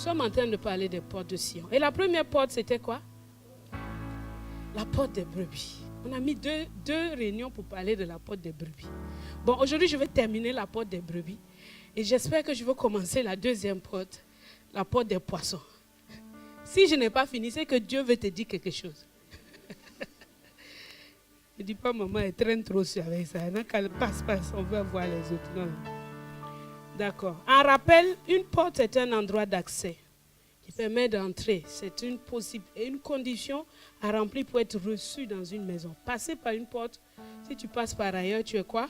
sommes en train de parler des portes de Sion. Et la première porte, c'était quoi? La porte des brebis. On a mis deux réunions pour parler de la porte des brebis. Bon, aujourd'hui, je vais terminer la porte des brebis. Et j'espère que je vais commencer la deuxième porte, la porte des poissons. Si je n'ai pas fini, c'est que Dieu veut te dire quelque chose. Ne dis pas, maman, elle traîne trop sur avec ça. Quand elle passe, on veut voir les autres. Non. D'accord. En rappel, une porte est un endroit d'accès qui permet d'entrer. C'est une condition à remplir pour être reçu dans une maison. Passer par une porte, si tu passes par ailleurs, tu es quoi?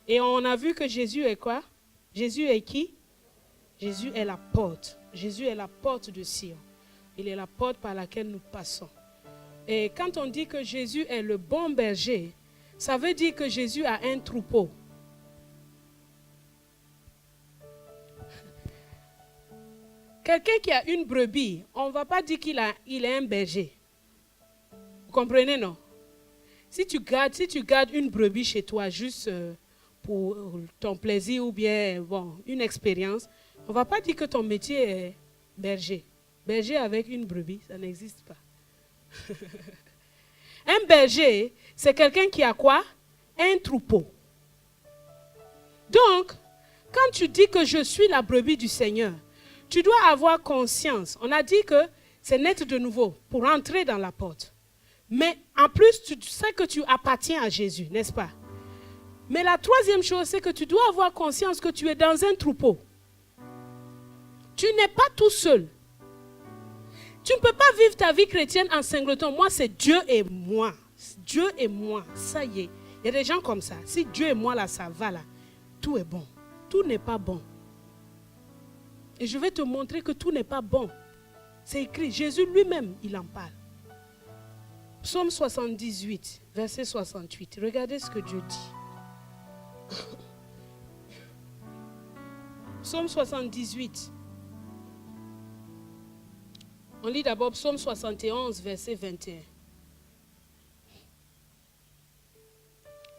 Et on a vu que Jésus est quoi? Jésus est qui? Jésus est la porte. Jésus est la porte de Sion. Il est la porte par laquelle nous passons. Et quand on dit que Jésus est le bon berger, ça veut dire que Jésus a un troupeau. Quelqu'un qui a une brebis, on ne va pas dire qu'il est un berger. Vous comprenez, non? Si tu gardes une brebis chez toi juste pour ton plaisir ou bien une expérience, on ne va pas dire que ton métier est berger. Berger avec une brebis, ça n'existe pas. Un berger, c'est quelqu'un qui a quoi? Un troupeau. Donc, quand tu dis que je suis la brebis du Seigneur, tu dois avoir conscience. On a dit que c'est naître de nouveau pour entrer dans la porte. Mais en plus, tu sais que tu appartiens à Jésus, n'est-ce pas? Mais la troisième chose, c'est que tu dois avoir conscience que tu es dans un troupeau. Tu n'es pas tout seul. Tu ne peux pas vivre ta vie chrétienne en singleton. Moi, c'est Dieu et moi. Dieu et moi, ça y est. Il y a des gens comme ça. Si Dieu et moi, là, ça va, là, tout est bon. Tout n'est pas bon. Et je vais te montrer que tout n'est pas bon. C'est écrit. Jésus lui-même, il en parle. Psaume 78, verset 68. Regardez ce que Dieu dit. Psaume 78. On lit d'abord Psaume 71, verset 21.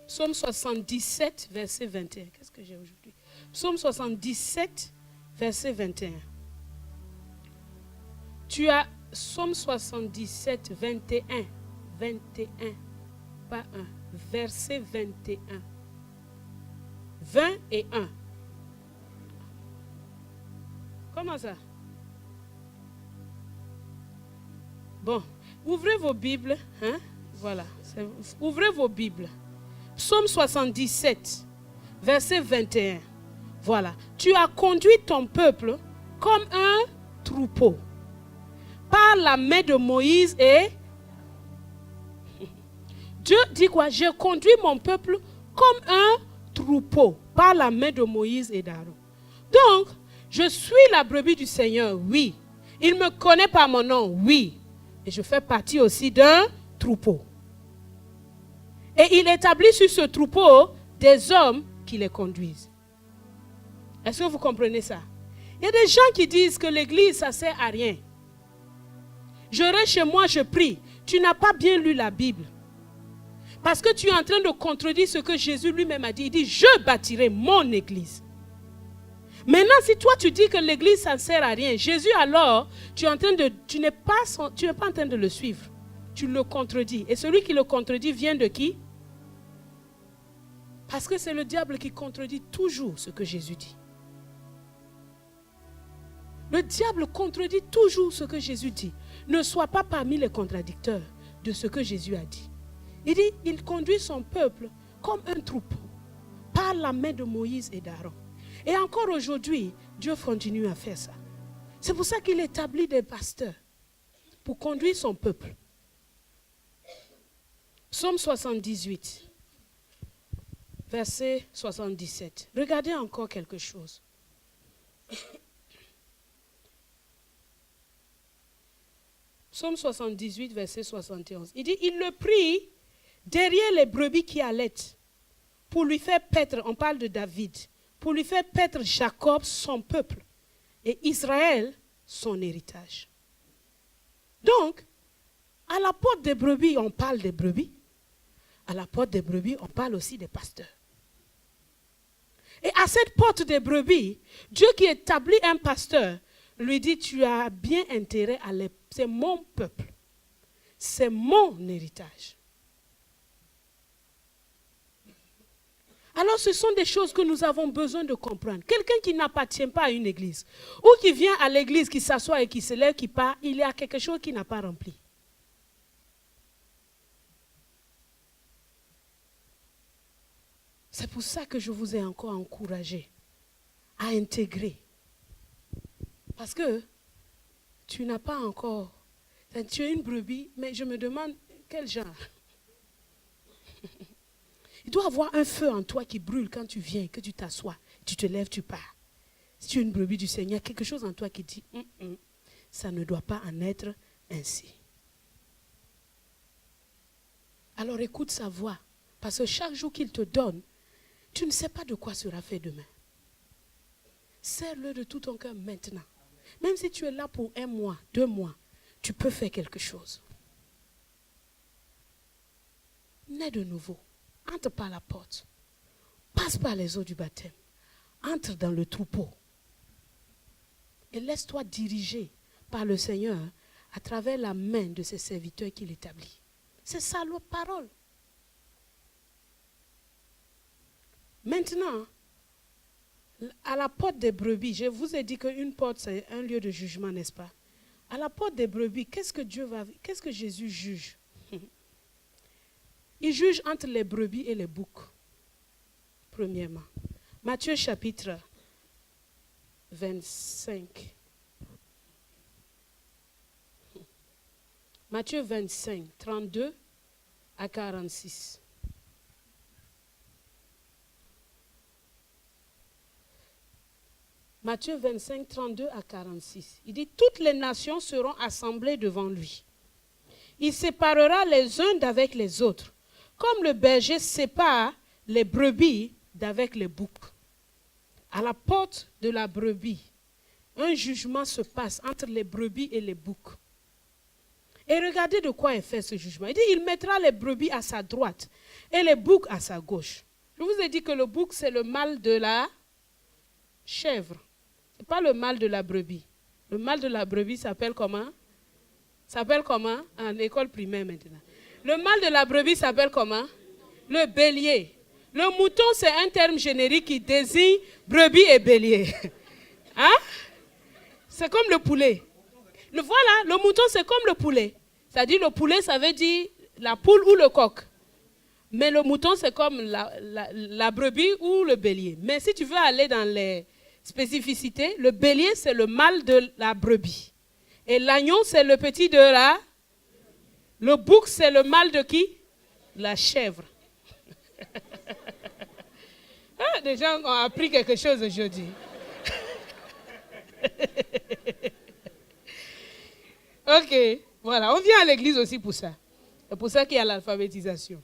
Psaume 77, verset 21. Qu'est-ce que j'ai aujourd'hui? Psaume 77, verset 21. Tu as Psaume 77, 21. 21, pas 1. Verset 21. 20 et 1. Comment ça? Bon, ouvrez vos Bibles. Hein? Voilà. Ouvrez vos Bibles. Psaume 77, verset 21. Voilà. Tu as conduit ton peuple comme un troupeau par la main de Moïse et... Dieu dit quoi? J'ai conduit mon peuple comme un troupeau par la main de Moïse et d'Aaron. Donc, je suis la brebis du Seigneur, oui. Il me connaît par mon nom, oui. Et je fais partie aussi d'un troupeau. Et il établit sur ce troupeau des hommes qui les conduisent. Est-ce que vous comprenez ça? Il y a des gens qui disent que l'église, ça ne sert à rien. Je reste chez moi, je prie. Tu n'as pas bien lu la Bible. Parce que tu es en train de contredire ce que Jésus lui-même a dit. Il dit, je bâtirai mon église. Maintenant, si toi tu dis que l'église, ça ne sert à rien, Jésus alors, tu n'es pas en train de le suivre. Tu le contredis. Et celui qui le contredit vient de qui? Parce que c'est le diable qui contredit toujours ce que Jésus dit. Le diable contredit toujours ce que Jésus dit. Ne sois pas parmi les contradicteurs de ce que Jésus a dit. Il dit, il conduit son peuple comme un troupeau par la main de Moïse et d'Aaron. Et encore aujourd'hui, Dieu continue à faire ça. C'est pour ça qu'il établit des pasteurs pour conduire son peuple. Psaume 78, verset 77. Regardez encore quelque chose. Psaume 78, verset 71. Il dit, il le prit derrière les brebis qui allaitent pour lui faire paître, on parle de David, pour lui faire paître Jacob, son peuple, et Israël, son héritage. Donc, à la porte des brebis, on parle des brebis. À la porte des brebis, on parle aussi des pasteurs. Et à cette porte des brebis, Dieu qui établit un pasteur, lui dit, tu as bien intérêt à les... C'est mon peuple. C'est mon héritage. Alors ce sont des choses que nous avons besoin de comprendre. Quelqu'un qui n'appartient pas à une église, ou qui vient à l'église, qui s'assoit et qui se lève, qui part, il y a quelque chose qui n'a pas rempli. C'est pour ça que je vous ai encore encouragé à intégrer. Parce que tu n'as pas encore... Tu es une brebis, mais je me demande quel genre. Il doit y avoir un feu en toi qui brûle quand tu viens, que tu t'assois, tu te lèves, tu pars. Si tu es une brebis du Seigneur, quelque chose en toi qui dit, ça ne doit pas en être ainsi. Alors écoute sa voix, parce que chaque jour qu'il te donne, tu ne sais pas de quoi sera fait demain. Serre-le de tout ton cœur maintenant. Même si tu es là pour 1 mois, 2 mois, tu peux faire quelque chose. Nais de nouveau. Entre par la porte. Passe par les eaux du baptême. Entre dans le troupeau. Et laisse-toi diriger par le Seigneur à travers la main de ses serviteurs qu'il établit. C'est ça leur parole. Maintenant, à la porte des brebis, je vous ai dit qu'une porte, c'est un lieu de jugement, n'est-ce pas? À la porte des brebis, qu'est-ce que Jésus juge? Il juge entre les brebis et les boucs. Premièrement. Matthieu chapitre 25. Matthieu 25, 32 à 46. Matthieu 25, 32 à 46. Il dit, toutes les nations seront assemblées devant lui. Il séparera les uns d'avec les autres, comme le berger sépare les brebis d'avec les boucs. À la porte de la brebis, un jugement se passe entre les brebis et les boucs. Et regardez de quoi est fait ce jugement. Il dit, il mettra les brebis à sa droite et les boucs à sa gauche. Je vous ai dit que le bouc, c'est le mâle de la chèvre. Ce n'est pas le mâle de la brebis. Le mâle de la brebis s'appelle comment? S'appelle comment? En école primaire maintenant. Le mâle de la brebis s'appelle comment? Le bélier. Le mouton, c'est un terme générique qui désigne brebis et bélier. Hein? C'est comme le poulet. Voilà, le mouton, c'est comme le poulet. C'est-à-dire le poulet, ça veut dire la poule ou le coq. Mais le mouton, c'est comme la brebis ou le bélier. Mais si tu veux aller dans les spécificités, le bélier, c'est le mâle de la brebis. Et l'agneau, c'est le petit de la... Le bouc, c'est le mâle de qui? La chèvre. Ah, des gens ont appris quelque chose aujourd'hui. Ok, voilà. On vient à l'église aussi pour ça. C'est pour ça qu'il y a l'alphabétisation.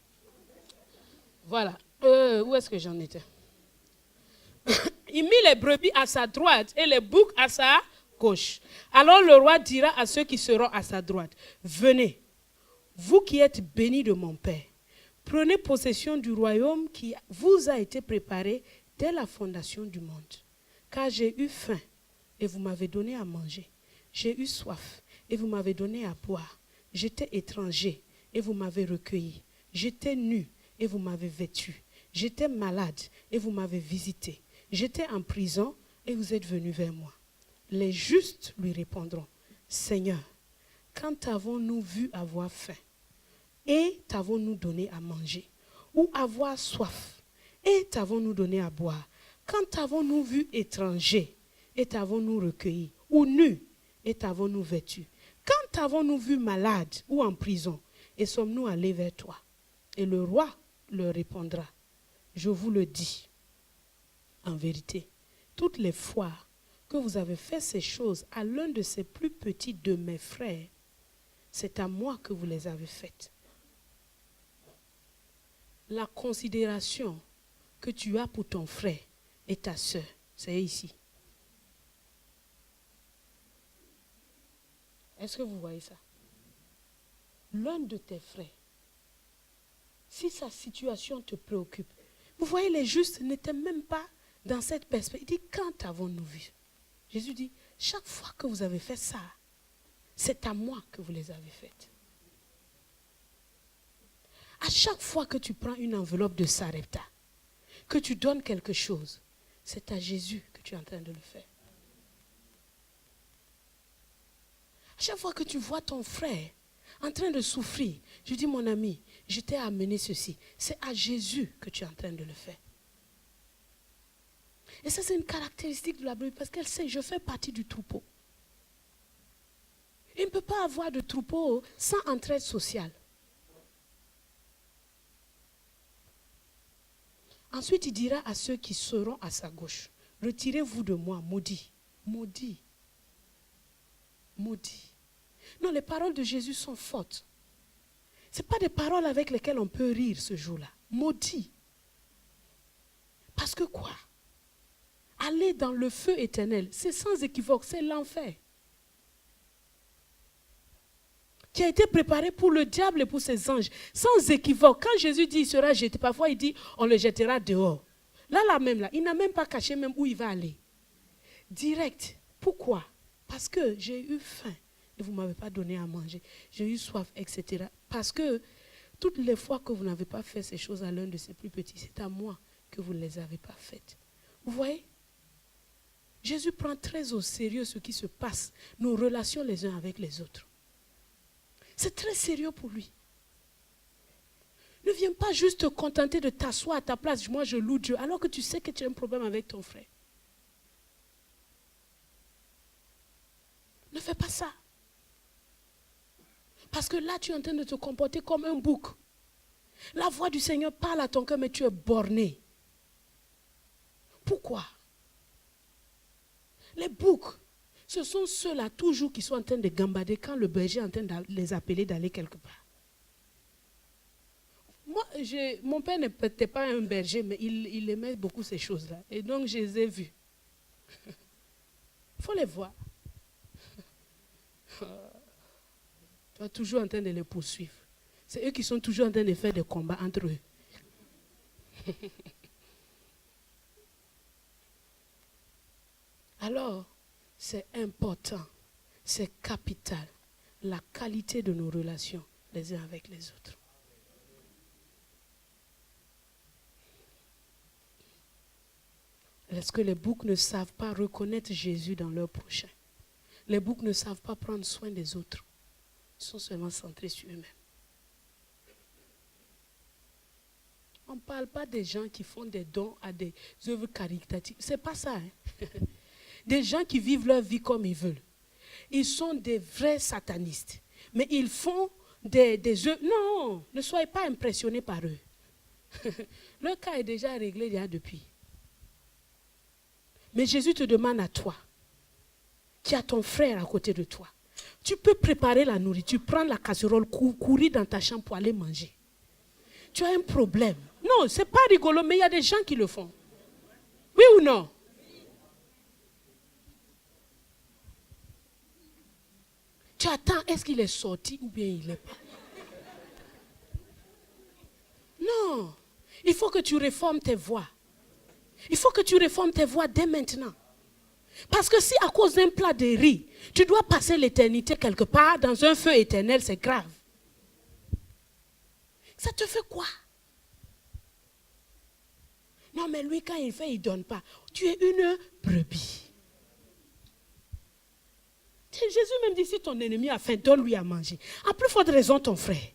Voilà. Où est-ce que j'en étais? Il mit les brebis à sa droite et les boucs à sa gauche. Alors le roi dira à ceux qui seront à sa droite, venez, vous qui êtes bénis de mon Père, prenez possession du royaume qui vous a été préparé dès la fondation du monde. Car j'ai eu faim et vous m'avez donné à manger. J'ai eu soif et vous m'avez donné à boire. J'étais étranger et vous m'avez recueilli. J'étais nu et vous m'avez vêtu. J'étais malade et vous m'avez visité. J'étais en prison et vous êtes venus vers moi. Les justes lui répondront, Seigneur, quand avons-nous vu avoir faim et t'avons-nous donné à manger? Ou avoir soif et t'avons-nous donné à boire? Quand t'avons-nous vu étranger et t'avons-nous recueilli? Ou nu et t'avons-nous vêtu? Quand t'avons-nous vu malade ou en prison et sommes-nous allés vers toi? Et le roi leur répondra, je vous le dis, en vérité, toutes les fois que vous avez fait ces choses à l'un de ces plus petits de mes frères, c'est à moi que vous les avez faites. La considération que tu as pour ton frère et ta sœur, c'est ici. Est-ce que vous voyez ça? L'un de tes frères, si sa situation te préoccupe, vous voyez, les justes n'étaient même pas dans cette perspective, il dit, quand avons-nous vu? Jésus dit, chaque fois que vous avez fait ça, c'est à moi que vous les avez faites. À chaque fois que tu prends une enveloppe de Sarepta, que tu donnes quelque chose, c'est à Jésus que tu es en train de le faire. À chaque fois que tu vois ton frère en train de souffrir, je dis, mon ami, je t'ai amené ceci. C'est à Jésus que tu es en train de le faire. Et ça, c'est une caractéristique de la Bible parce qu'elle sait, je fais partie du troupeau. Il ne peut pas avoir de troupeau sans entraide sociale. Ensuite, il dira à ceux qui seront à sa gauche, retirez-vous de moi, maudits. Maudits. Maudits. Non, les paroles de Jésus sont fortes. Ce ne sont pas des paroles avec lesquelles on peut rire ce jour-là. Maudits. Parce que quoi? Aller dans le feu éternel, c'est sans équivoque, c'est l'enfer. Qui a été préparé pour le diable et pour ses anges. Sans équivoque. Quand Jésus dit il sera jeté, parfois il dit on le jettera dehors. Là même, il n'a même pas caché même où il va aller. Direct. Pourquoi? Parce que j'ai eu faim et vous ne m'avez pas donné à manger. J'ai eu soif, etc. Parce que toutes les fois que vous n'avez pas fait ces choses à l'un de ces plus petits, c'est à moi que vous ne les avez pas faites. Vous voyez? Jésus prend très au sérieux ce qui se passe, nos relations les uns avec les autres. C'est très sérieux pour lui. Ne viens pas juste te contenter de t'asseoir à ta place. Moi, je loue Dieu, alors que tu sais que tu as un problème avec ton frère. Ne fais pas ça. Parce que là, tu es en train de te comporter comme un bouc. La voix du Seigneur parle à ton cœur, mais tu es borné. Pourquoi? Les boucs, ce sont ceux-là toujours qui sont en train de gambader quand le berger est en train de les appeler d'aller quelque part. Moi, mon père n'était pas un berger, mais il aimait beaucoup ces choses-là. Et donc, je les ai vus. Il faut les voir. Tu es toujours en train de les poursuivre. C'est eux qui sont toujours en train de faire des combats entre eux. Alors, c'est important, c'est capital, la qualité de nos relations les uns avec les autres. Est-ce que les boucs ne savent pas reconnaître Jésus dans leur prochain? Les boucs ne savent pas prendre soin des autres. Ils sont seulement centrés sur eux-mêmes. On ne parle pas des gens qui font des dons à des œuvres caritatives. Ce n'est pas ça. Hein? Des gens qui vivent leur vie comme ils veulent. Ils sont des vrais satanistes. Mais ils font des œuvres. Non, ne soyez pas impressionnés par eux. Leur cas est déjà réglé déjà depuis. Mais Jésus te demande à toi, qui a ton frère à côté de toi. Tu peux préparer la nourriture, prendre la casserole, courir dans ta chambre pour aller manger. Tu as un problème. Non, ce n'est pas rigolo, mais il y a des gens qui le font. Oui ou non? Tu attends, est-ce qu'il est sorti ou bien il n'est pas? Non. Il faut que tu réformes tes voies. Il faut que tu réformes tes voies dès maintenant. Parce que si à cause d'un plat de riz, tu dois passer l'éternité quelque part dans un feu éternel, c'est grave. Ça te fait quoi? Non, mais lui, quand il fait, il ne donne pas. Tu es une brebis. Jésus même dit, si ton ennemi a faim, donne-lui à manger. En plus forte raison, ton frère.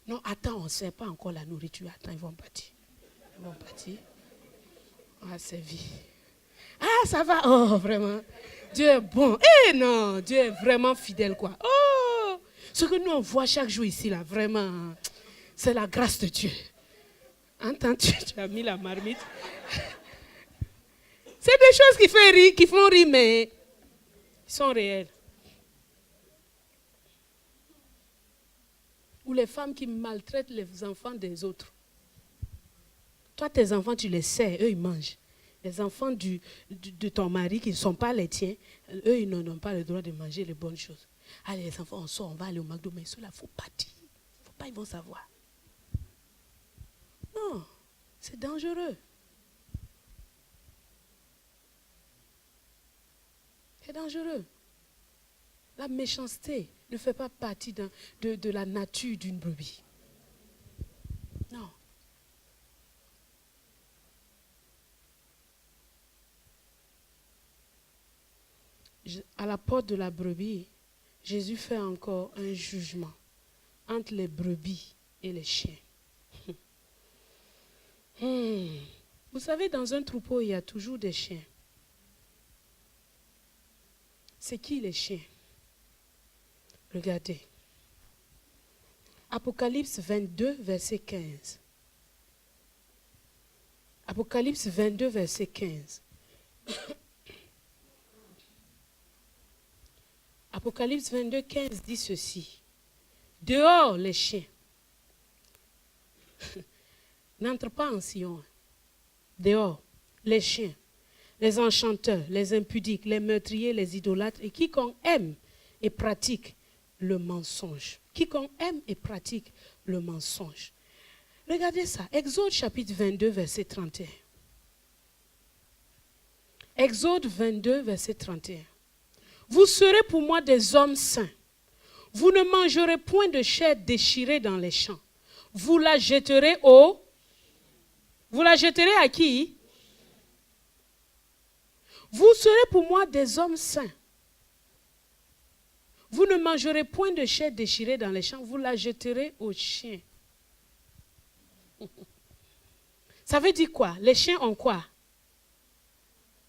Non, attends, on ne sait pas encore la nourriture. Attends, ils vont partir. Ils vont partir. Ah, c'est vie. Ah, ça va. Oh, vraiment. Dieu est bon. Eh non, Dieu est vraiment fidèle, quoi. Oh, ce que nous, on voit chaque jour ici, là, vraiment, c'est la grâce de Dieu. Entends-tu, tu as mis la marmite. C'est des choses qui font rire, mais ils sont réelles. Ou les femmes qui maltraitent les enfants des autres. Toi, tes enfants, tu les sers, eux, ils mangent. Les enfants de ton mari qui ne sont pas les tiens, eux, ils n'ont pas le droit de manger les bonnes choses. Allez, les enfants, on sort, on va aller au McDo, mais ceux-là, il ne faut pas dire. Il ne faut pas, ils vont savoir. Non. C'est dangereux. C'est dangereux. La méchanceté ne fait pas partie de la nature d'une brebis. Non. À la porte de la brebis, Jésus fait encore un jugement entre les brebis et les chiens. Vous savez, dans un troupeau, il y a toujours des chiens. C'est qui les chiens? Regardez. Apocalypse 22, verset 15. Apocalypse 22, verset 15. Apocalypse 22, 15 dit ceci. Dehors les chiens. N'entre pas en Sion. Dehors les chiens, les enchanteurs, les impudiques, les meurtriers, les idolâtres et quiconque aime et pratique le mensonge. Quiconque aime et pratique le mensonge. Regardez ça. Exode chapitre 22, verset 31. Exode 22, verset 31. Vous serez pour moi des hommes saints. Vous ne mangerez point de chair déchirée dans les champs. Vous la jetterez au... Vous la jetterez à qui? Vous serez pour moi des hommes saints. Vous ne mangerez point de chair déchirée dans les champs. Vous la jetterez aux chiens. Ça veut dire quoi? Les chiens ont quoi?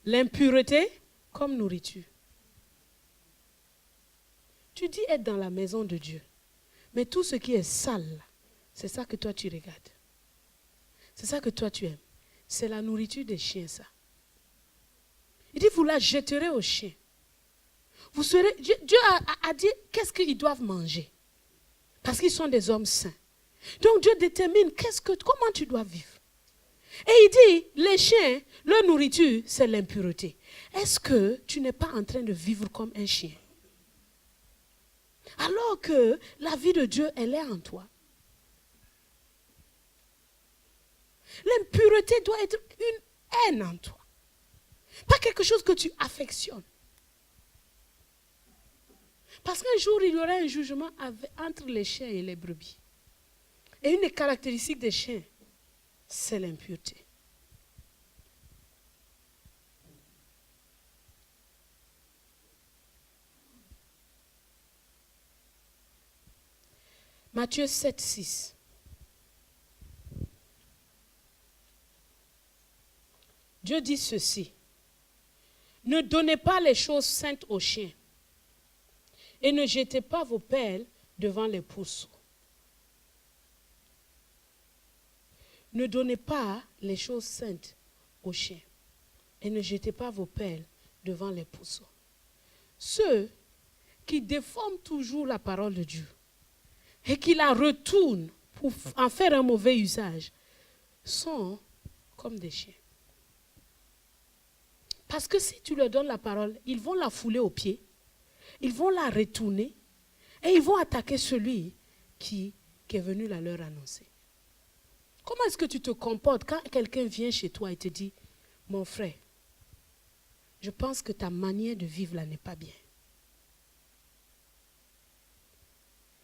L'impureté comme nourriture. Tu dis être dans la maison de Dieu. Mais tout ce qui est sale, c'est ça que toi tu regardes. C'est ça que toi tu aimes. C'est la nourriture des chiens, ça. Il dit, vous la jetterez aux chiens. Vous serez, Dieu a dit qu'est-ce qu'ils doivent manger. Parce qu'ils sont des hommes saints. Donc Dieu détermine comment tu dois vivre. Et il dit, les chiens, leur nourriture, c'est l'impureté. Est-ce que tu n'es pas en train de vivre comme un chien? Alors que la vie de Dieu, elle est en toi. L'impureté doit être une haine en toi. Pas quelque chose que tu affectionnes. Parce qu'un jour, il y aura un jugement entre les chiens et les brebis. Et une des caractéristiques des chiens, c'est l'impureté. Matthieu 7, 6. Dieu dit ceci. Ne donnez pas les choses saintes aux chiens et ne jetez pas vos pelles devant les pourceaux. Ne donnez pas les choses saintes aux chiens et ne jetez pas vos pelles devant les pourceaux. Ceux qui déforment toujours la parole de Dieu et qui la retournent pour en faire un mauvais usage sont comme des chiens. Parce que si tu leur donnes la parole, ils vont la fouler aux pieds, ils vont la retourner et ils vont attaquer celui qui est venu la leur annoncer. Comment est-ce que tu te comportes quand quelqu'un vient chez toi et te dit, mon frère, je pense que ta manière de vivre là n'est pas bien.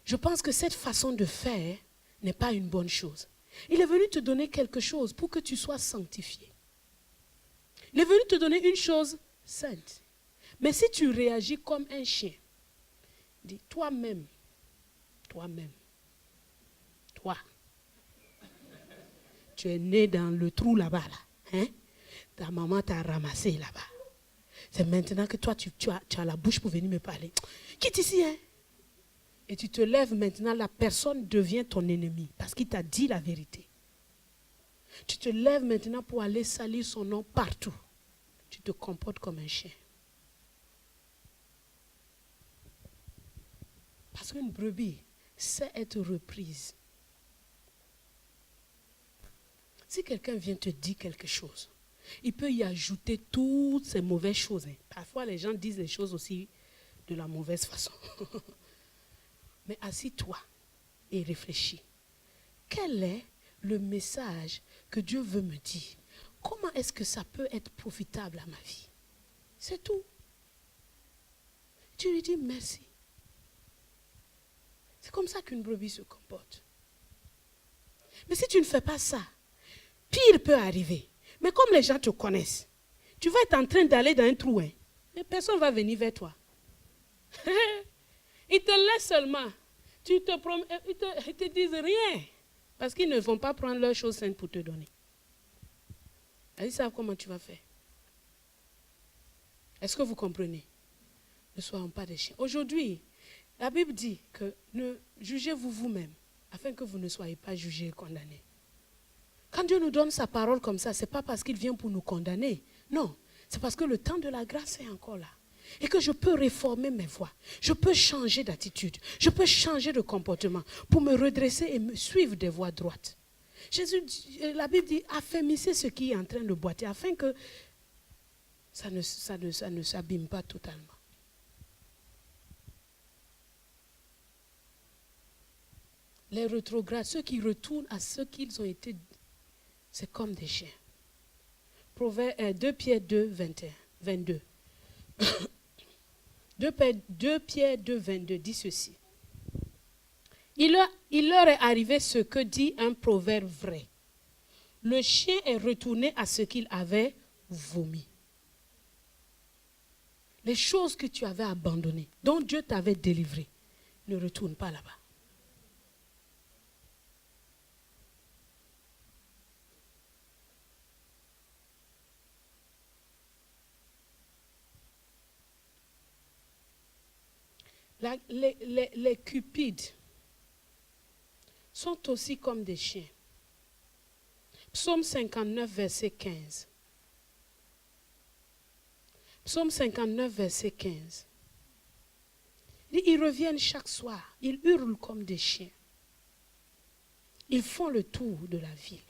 Je pense que cette façon de faire n'est pas une bonne chose. Il est venu te donner quelque chose pour que tu sois sanctifié. Il est venu te donner une chose sainte. Mais si tu réagis comme un chien, dis toi-même, toi, tu es né dans le trou là-bas, là. Hein? Ta maman t'a ramassé là-bas. C'est maintenant que toi, tu as la bouche pour venir me parler. Quitte ici, hein? Et tu te lèves maintenant, la personne devient ton ennemi parce qu'il t'a dit la vérité. Tu te lèves maintenant pour aller salir son nom partout. Tu te comportes comme un chien. Parce qu'une brebis sait être reprise. Si quelqu'un vient te dire quelque chose, il peut y ajouter toutes ces mauvaises choses. Parfois, les gens disent les choses aussi de la mauvaise façon. Mais assis-toi et réfléchis. Quel est le message que Dieu veut me dire? Comment est-ce que ça peut être profitable à ma vie? C'est tout. Tu lui dis merci. C'est comme ça qu'une brebis se comporte. Mais si tu ne fais pas ça, pire peut arriver. Mais comme les gens te connaissent, tu vas être en train d'aller dans un trou. Hein, mais personne ne va venir vers toi. Ils te laissent seulement. Ils te disent rien. Parce qu'ils ne vont pas prendre leurs choses saintes pour te donner. Ils savent comment tu vas faire. Est-ce que vous comprenez? Ne soyons pas des chiens. Aujourd'hui, la Bible dit que ne jugez-vous vous-même, afin que vous ne soyez pas jugés et condamnés. Quand Dieu nous donne sa parole comme ça, ce n'est pas parce qu'il vient pour nous condamner. Non, c'est parce que le temps de la grâce est encore là. Et que je peux réformer mes voies. Je peux changer d'attitude. Je peux changer de comportement pour me redresser et me suivre des voies droites. La Bible dit, affermissez ce qui est en train de boiter afin que ça ne s'abîme pas totalement. Les rétrogrades, ceux qui retournent à ce qu'ils ont été, c'est comme des chiens. Proverbe 2 Pierre 2, 22. 2 Pierre 2, 22 dit ceci. Il leur est arrivé ce que dit un proverbe vrai. Le chien est retourné à ce qu'il avait vomi. Les choses que tu avais abandonnées, dont Dieu t'avait délivré, ne retourne pas là-bas. Les cupides sont aussi comme des chiens. Psaume 59, verset 15. Psaume 59, verset 15. Ils reviennent chaque soir. Ils hurlent comme des chiens. Ils font le tour de la ville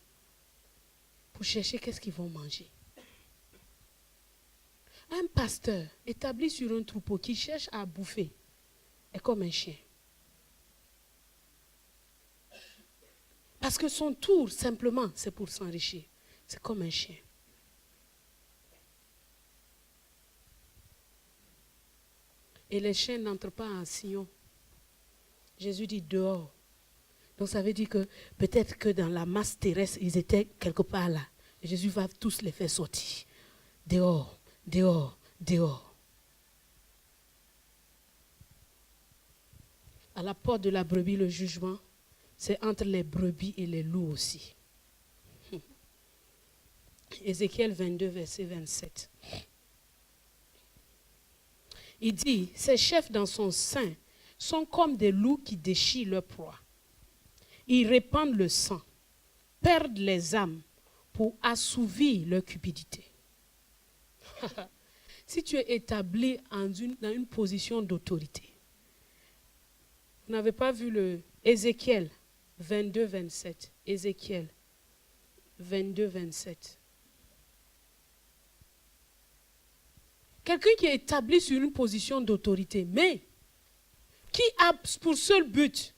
pour chercher qu'est-ce qu'ils vont manger. Un pasteur établi sur un troupeau qui cherche à bouffer est comme un chien. Parce que son tour, simplement, c'est pour s'enrichir. C'est comme un chien. Et les chiens n'entrent pas en sillon. Jésus dit dehors. Donc ça veut dire que peut-être que dans la masse terrestre, ils étaient quelque part là. Et Jésus va tous les faire sortir. Dehors, dehors, dehors. À la porte de la brebis, le jugement, c'est entre les brebis et les loups aussi. Ézéchiel 22, verset 27. Il dit, ces chefs dans son sein sont comme des loups qui déchirent leur proie. Ils répandent le sang, perdent les âmes pour assouvir leur cupidité. Si tu es établi dans une position d'autorité, vous n'avez pas vu le Ézéchiel 22, 27. Ézéchiel 22, 27. Quelqu'un qui est établi sur une position d'autorité, mais qui a pour seul but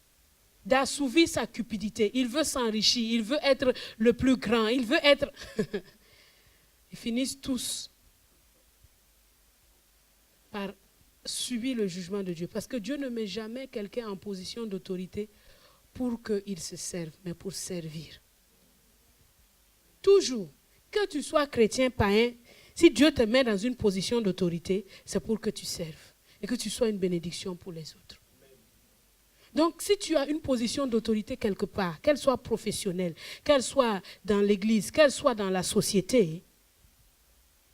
d'assouvir sa cupidité. Il veut s'enrichir, il veut être le plus grand, il veut être... Ils finissent tous par subir le jugement de Dieu. Parce que Dieu ne met jamais quelqu'un en position d'autorité pour qu'il se serve, mais pour servir. Toujours, que tu sois chrétien, païen, si Dieu te met dans une position d'autorité, c'est pour que tu serves et que tu sois une bénédiction pour les autres. Donc, si tu as une position d'autorité quelque part, qu'elle soit professionnelle, qu'elle soit dans l'église, qu'elle soit dans la société,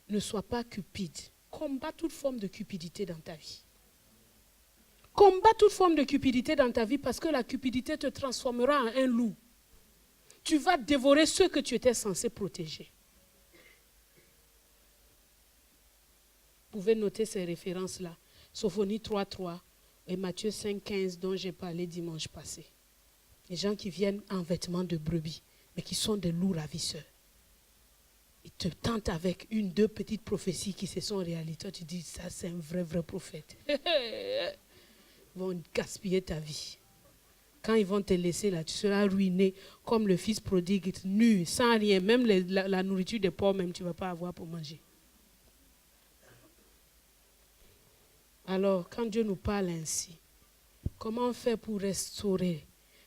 ne sois pas cupide. Combat toute forme de cupidité dans ta vie. Combat toute forme de cupidité dans ta vie parce que la cupidité te transformera en un loup. Tu vas dévorer ceux que tu étais censé protéger. Vous pouvez noter ces références-là. Sophonie 3.3 et Matthieu 5.15 dont j'ai parlé dimanche passé. Les gens qui viennent en vêtements de brebis, mais qui sont des loups ravisseurs. Ils te tentent avec une, deux petites prophéties qui se sont réalisées. Toi, tu dis, ça c'est un vrai prophète. Ils vont gaspiller ta vie. Quand ils vont te laisser là, tu seras ruiné comme le fils prodigue, nu, sans rien. Même la nourriture des pauvres, même tu ne vas pas avoir pour manger. Alors, quand Dieu nous parle ainsi, comment faire pour restaurer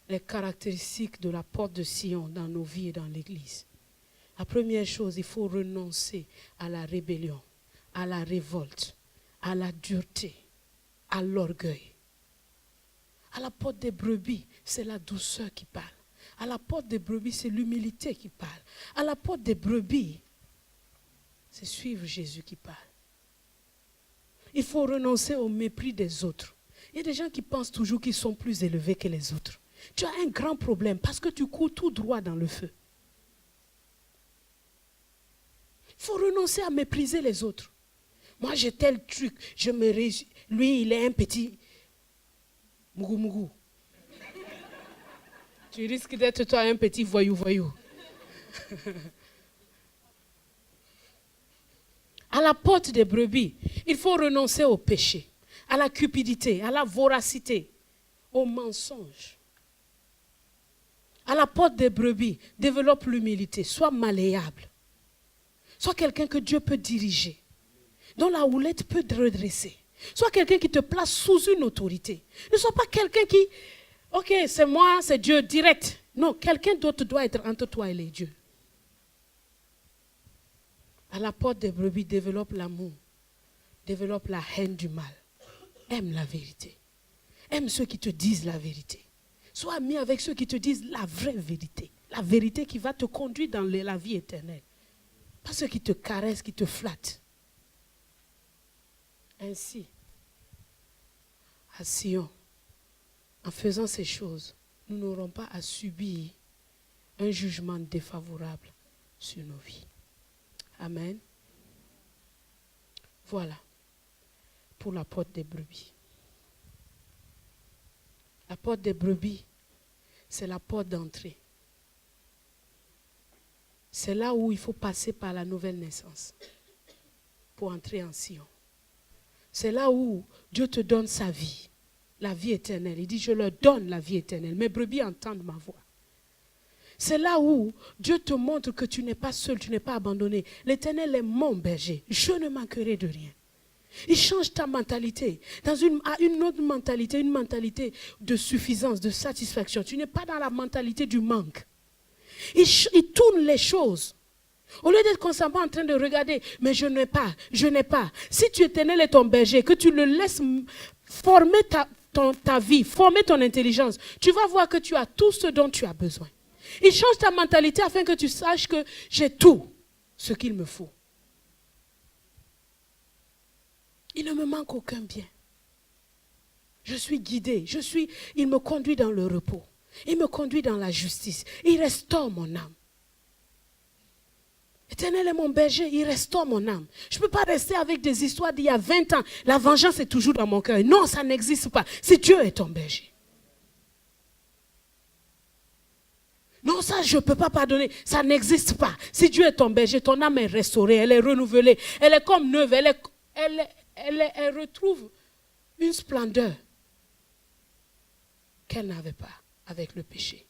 les caractéristiques de la porte de Sion dans nos vies et dans l'Église? La première chose, il faut renoncer à la rébellion, à la révolte, à la dureté, à l'orgueil. À la porte des brebis, c'est la douceur qui parle. À la porte des brebis, c'est l'humilité qui parle. À la porte des brebis, c'est suivre Jésus qui parle. Il faut renoncer au mépris des autres. Il y a des gens qui pensent toujours qu'ils sont plus élevés que les autres. Tu as un grand problème parce que tu cours tout droit dans le feu. Il faut renoncer à mépriser les autres. Moi, j'ai tel truc, je me réjouis. Lui, il est un petit mougou mougou. Tu risques d'être toi un petit voyou. À la porte des brebis, il faut renoncer au péché, à la cupidité, à la voracité, au mensonge. À la porte des brebis, développe l'humilité, sois malléable. Sois quelqu'un que Dieu peut diriger, dont la houlette peut te redresser. Sois quelqu'un qui te place sous une autorité. Ne sois pas quelqu'un qui, ok, c'est moi, c'est Dieu, direct. Non, quelqu'un d'autre doit être entre toi et les dieux. À la porte des brebis, développe l'amour, développe la haine du mal. Aime la vérité. Aime ceux qui te disent la vérité. Sois ami avec ceux qui te disent la vraie vérité. La vérité qui va te conduire dans la vie éternelle. Pas ceux qui te caressent, qui te flattent. Ainsi, à Sion, en faisant ces choses, nous n'aurons pas à subir un jugement défavorable sur nos vies. Amen. Voilà pour la porte des brebis. La porte des brebis, c'est la porte d'entrée. C'est là où il faut passer par la nouvelle naissance pour entrer en Sion. C'est là où Dieu te donne sa vie, la vie éternelle. Il dit, je leur donne la vie éternelle. Mes brebis entendent ma voix. C'est là où Dieu te montre que tu n'es pas seul, tu n'es pas abandonné. L'Éternel est mon berger, je ne manquerai de rien. Il change ta mentalité à une autre mentalité, une mentalité de suffisance, de satisfaction. Tu n'es pas dans la mentalité du manque. Il tourne les choses. Au lieu d'être constamment en train de regarder, mais je n'ai pas. Si tu Éternel est ton berger, que tu le laisses former ta vie, former ton intelligence, tu vas voir que tu as tout ce dont tu as besoin. Il change ta mentalité afin que tu saches que j'ai tout ce qu'il me faut. Il ne me manque aucun bien. Je suis guidé, il me conduit dans le repos. Il me conduit dans la justice. Il restaure mon âme. L'Éternel est mon berger, il restaure mon âme. Je ne peux pas rester avec des histoires d'il y a 20 ans. La vengeance est toujours dans mon cœur. Non, ça n'existe pas. Si Dieu est ton berger. Non, ça, je ne peux pas pardonner. Ça n'existe pas. Si Dieu est ton berger, ton âme est restaurée, elle est renouvelée. Elle est comme neuve. Elle retrouve une splendeur qu'elle n'avait pas avec le péché.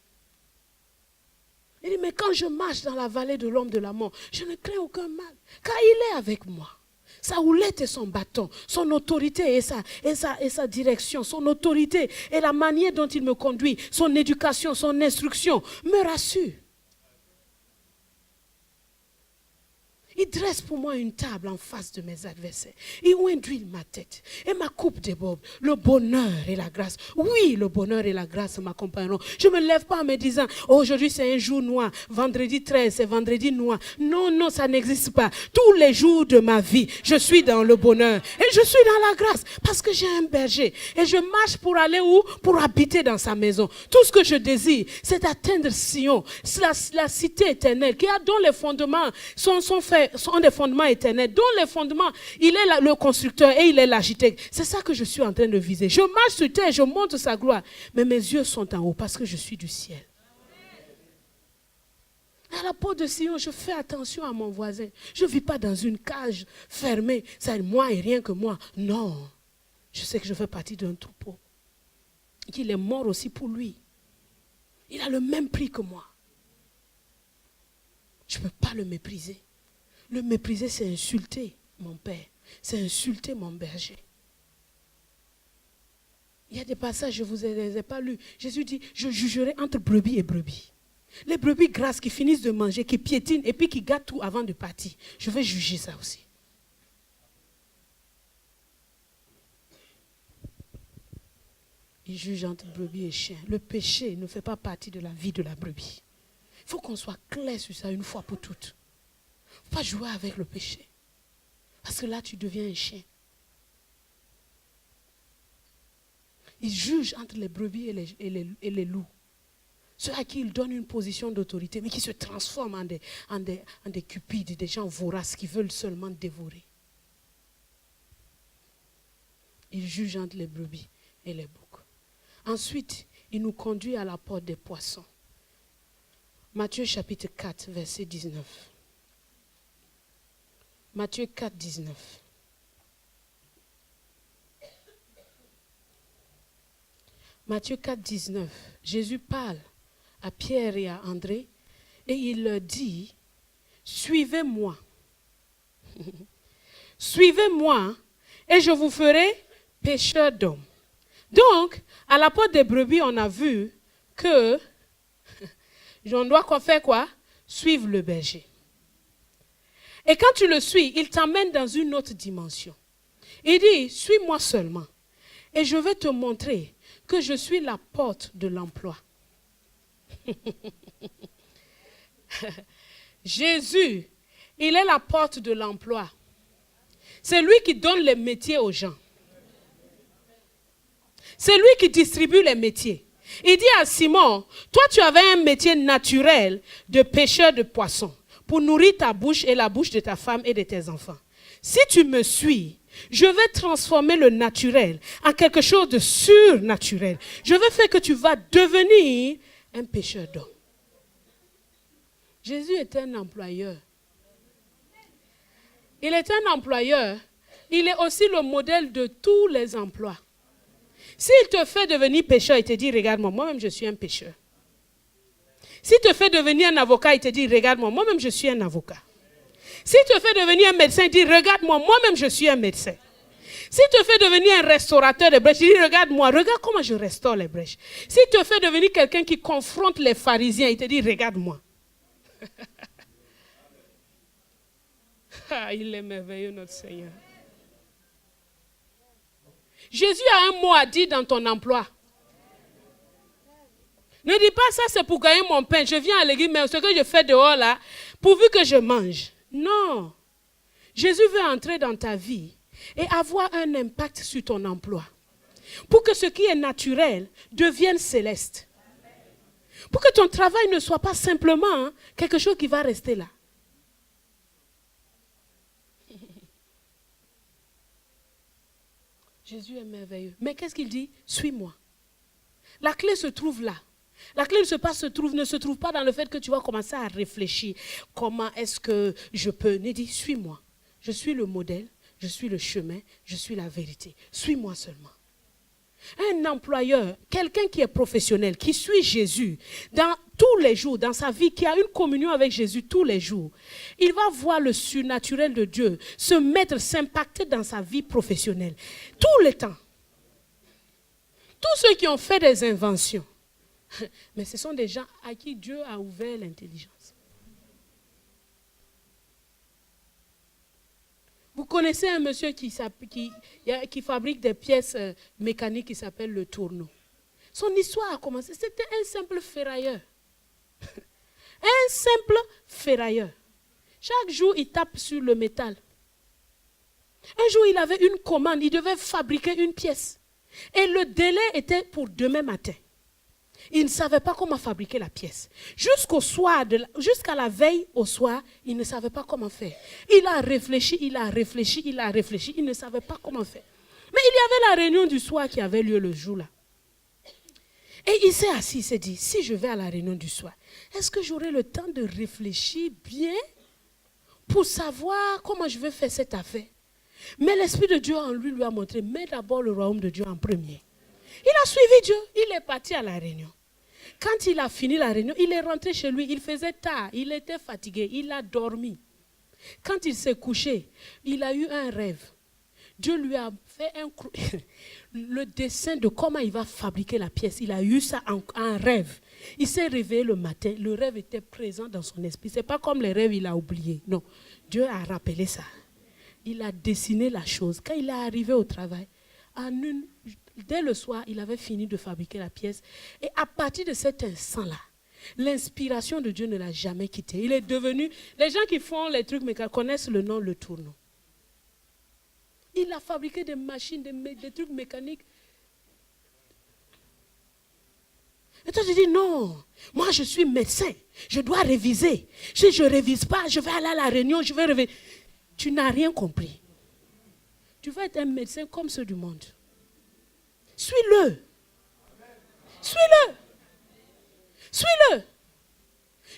Il dit, mais quand je marche dans la vallée de l'ombre de la mort, je ne crains aucun mal, car il est avec moi. Sa houlette et son bâton, son autorité et sa direction, son autorité et la manière dont il me conduit, son éducation, son instruction, me rassurent. Il dresse pour moi une table en face de mes adversaires. Il induit ma tête et ma coupe déborde. Le bonheur et la grâce. Oui, le bonheur et la grâce m'accompagneront. Je ne me lève pas en me disant, oh, aujourd'hui c'est un jour noir, vendredi 13, c'est vendredi noir. Non, non, ça n'existe pas. Tous les jours de ma vie, je suis dans le bonheur et je suis dans la grâce parce que j'ai un berger. Et je marche pour aller où? Pour habiter dans sa maison. Tout ce que je désire, c'est d'atteindre Sion, la cité éternelle, dont les fondements sont des fondements éternels, dont les fondements, il est le constructeur et il est l'architecte. C'est ça que je suis en train de viser. Je marche sur terre, je montre sa gloire, mais mes yeux sont en haut parce que je suis du ciel. À la porte de Sion, je fais attention à mon voisin. Je ne vis pas dans une cage fermée, c'est moi et rien que moi. Non, je sais que je fais partie d'un troupeau, qu'il est mort aussi pour lui. Il a le même prix que moi. Je ne peux pas le mépriser. Le mépriser, c'est insulter mon père. C'est insulter mon berger. Il y a des passages, je ne vous les ai pas lus. Jésus dit, je jugerai entre brebis et brebis. Les brebis grasses qui finissent de manger, qui piétinent et puis qui gâtent tout avant de partir. Je vais juger ça aussi. Il juge entre brebis et chiens. Le péché ne fait pas partie de la vie de la brebis. Il faut qu'on soit clair sur ça une fois pour toutes. Il ne faut pas jouer avec le péché. Parce que là, tu deviens un chien. Il juge entre les brebis et les loups. Ceux à qui il donne une position d'autorité, mais qui se transforment en des cupides, des gens voraces qui veulent seulement dévorer. Il juge entre les brebis et les boucs. Ensuite, il nous conduit à la porte des poissons. Matthieu chapitre 4, verset 19. Matthieu 4, 19. Matthieu 4, 19. Jésus parle à Pierre et à André et il leur dit, suivez-moi. Suivez-moi et je vous ferai pêcheurs d'hommes. Donc, à la porte des brebis, on a vu que on doit faire quoi? Suivre le berger. Et quand tu le suis, il t'emmène dans une autre dimension. Il dit, suis-moi seulement. Et je vais te montrer que je suis la porte de l'emploi. Jésus, il est la porte de l'emploi. C'est lui qui donne les métiers aux gens. C'est lui qui distribue les métiers. Il dit à Simon, toi tu avais un métier naturel de pêcheur de poissons pour nourrir ta bouche et la bouche de ta femme et de tes enfants. Si tu me suis, je vais transformer le naturel en quelque chose de surnaturel. Je vais faire que tu vas devenir un pêcheur d'hommes. Jésus est un employeur. Il est un employeur. Il est aussi le modèle de tous les emplois. S'il te fait devenir pêcheur, il te dit, regarde-moi, moi-même je suis un pêcheur. S'il te fait devenir un avocat, il te dit, regarde-moi, moi-même je suis un avocat. S'il te fait devenir un médecin, il dit, regarde-moi, moi-même je suis un médecin. S'il te fait devenir un restaurateur de brèches, il dit, regarde-moi, regarde comment je restaure les brèches. S'il te fait devenir quelqu'un qui confronte les pharisiens, il te dit, regarde-moi. Ah, il est merveilleux, notre Seigneur. Jésus a un mot à dire dans ton emploi. Ne dis pas ça, c'est pour gagner mon pain. Je viens à l'église, mais ce que je fais dehors là, pourvu que je mange. Non. Jésus veut entrer dans ta vie et avoir un impact sur ton emploi. Pour que ce qui est naturel devienne céleste. Pour que ton travail ne soit pas simplement quelque chose qui va rester là. Jésus est merveilleux. Mais qu'est-ce qu'il dit? Suis-moi. La clé se trouve là. La clé ne se trouve pas dans le fait que tu vas commencer à réfléchir. Comment est-ce que je peux? Il dit, suis-moi. Je suis le modèle, je suis le chemin, je suis la vérité. Suis-moi seulement. Un employeur, quelqu'un qui est professionnel, qui suit Jésus dans tous les jours, dans sa vie, qui a une communion avec Jésus tous les jours, il va voir le surnaturel de Dieu se mettre, s'impacter dans sa vie professionnelle. Tout le temps. Tous ceux qui ont fait des inventions, mais ce sont des gens à qui Dieu a ouvert l'intelligence. Vous connaissez un monsieur qui fabrique des pièces mécaniques qui s'appelle le tourneau. Son histoire a commencé, c'était un simple ferrailleur. Un simple ferrailleur. Chaque jour, il tape sur le métal. Un jour, il avait une commande, il devait fabriquer une pièce. Et le délai était pour demain matin. Il ne savait pas comment fabriquer la pièce. Jusqu'à la veille au soir, il ne savait pas comment faire. Il a réfléchi, il ne savait pas comment faire. Mais il y avait la réunion du soir qui avait lieu le jour là. Et il s'est assis, il s'est dit, si je vais à la réunion du soir, est-ce que j'aurai le temps de réfléchir bien pour savoir comment je vais faire cette affaire? Mais l'Esprit de Dieu en lui a montré, mets d'abord le royaume de Dieu en premier. Il a suivi Dieu, il est parti à la réunion. Quand il a fini la réunion, il est rentré chez lui. Il faisait tard. Il était fatigué. Il a dormi. Quand il s'est couché, il a eu un rêve. Dieu lui a fait le dessin de comment il va fabriquer la pièce. Il a eu ça en rêve. Il s'est réveillé le matin. Le rêve était présent dans son esprit. Ce n'est pas comme les rêves, il a oublié. Non. Dieu a rappelé ça. Il a dessiné la chose. Quand il est arrivé au travail, dès le soir, il avait fini de fabriquer la pièce. Et à partir de cet instant-là, l'inspiration de Dieu ne l'a jamais quitté. Il est devenu... Les gens qui font les trucs mécaniques connaissent le nom, le tourneau. Il a fabriqué des machines, des trucs mécaniques. Et toi, tu dis, non, moi je suis médecin, je dois réviser. Si je ne révise pas, je vais aller à la réunion, je vais réviser. Tu n'as rien compris. Tu vas être un médecin comme ceux du monde. Suis-le. Suis-le. Suis-le.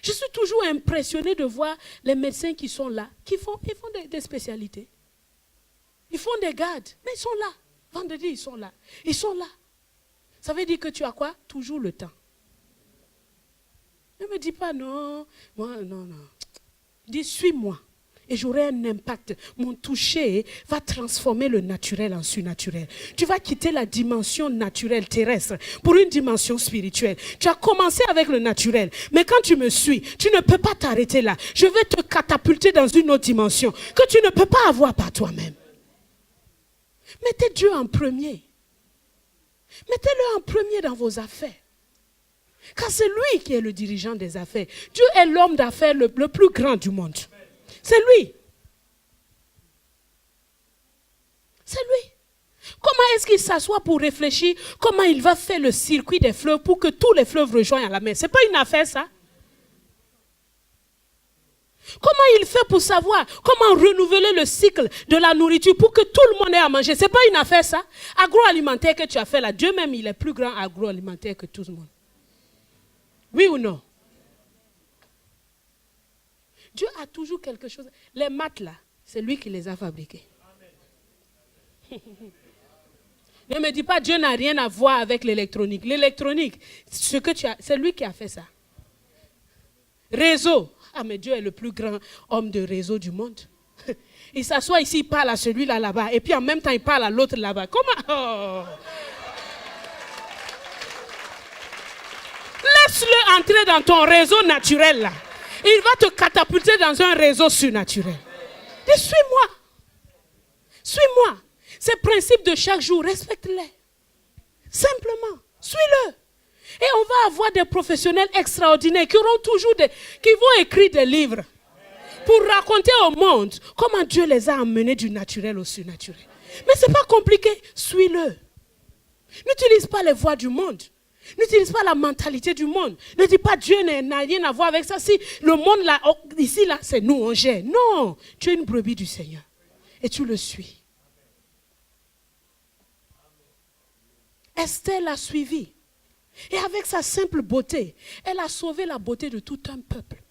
Je suis toujours impressionné de voir les médecins qui sont là, ils font des spécialités. Ils font des gardes, mais ils sont là. Vendredi, ils sont là. Ils sont là. Ça veut dire que tu as quoi? Toujours le temps. Ne me dis pas non. Moi, non. Dis, suis-moi. Et j'aurai un impact. Mon toucher va transformer le naturel en surnaturel. Tu vas quitter la dimension naturelle terrestre pour une dimension spirituelle. Tu as commencé avec le naturel. Mais quand tu me suis, tu ne peux pas t'arrêter là. Je vais te catapulter dans une autre dimension que tu ne peux pas avoir par toi-même. Mettez Dieu en premier. Mettez-le en premier dans vos affaires. Car c'est lui qui est le dirigeant des affaires. Dieu est l'homme d'affaires le plus grand du monde. C'est lui. C'est lui. Comment est-ce qu'il s'assoit pour réfléchir comment il va faire le circuit des fleuves pour que tous les fleuves rejoignent la mer? Ce n'est pas une affaire ça. Comment il fait pour savoir comment renouveler le cycle de la nourriture pour que tout le monde ait à manger? Ce n'est pas une affaire ça. Agroalimentaire que tu as fait là, Dieu même il est plus grand agroalimentaire que tout le monde. Oui ou non? Dieu a toujours quelque chose. Les maths là, c'est lui qui les a fabriqués. Ne me dis pas Dieu n'a rien à voir avec l'électronique. L'électronique, c'est lui qui a fait ça. Réseau. Ah mais Dieu est le plus grand homme de réseau du monde. Il s'assoit ici, il parle à celui-là là-bas. Et puis en même temps, il parle à l'autre là-bas. Comment? Oh. Laisse-le entrer dans ton réseau naturel là. Il va te catapulter dans un réseau surnaturel. Dis, suis-moi. Suis-moi. Ces principes de chaque jour, respecte-les. Simplement, suis-le. Et on va avoir des professionnels extraordinaires qui vont écrire des livres pour raconter au monde comment Dieu les a amenés du naturel au surnaturel. Mais ce n'est pas compliqué. Suis-le. N'utilise pas les voies du monde. N'utilise pas la mentalité du monde. Ne dis pas Dieu n'a rien à voir avec ça. Si le monde là, ici, là, c'est nous, on gère. Non, tu es une brebis du Seigneur. Et tu le suis. Esther l'a suivi. Et avec sa simple beauté, elle a sauvé la beauté de tout un peuple.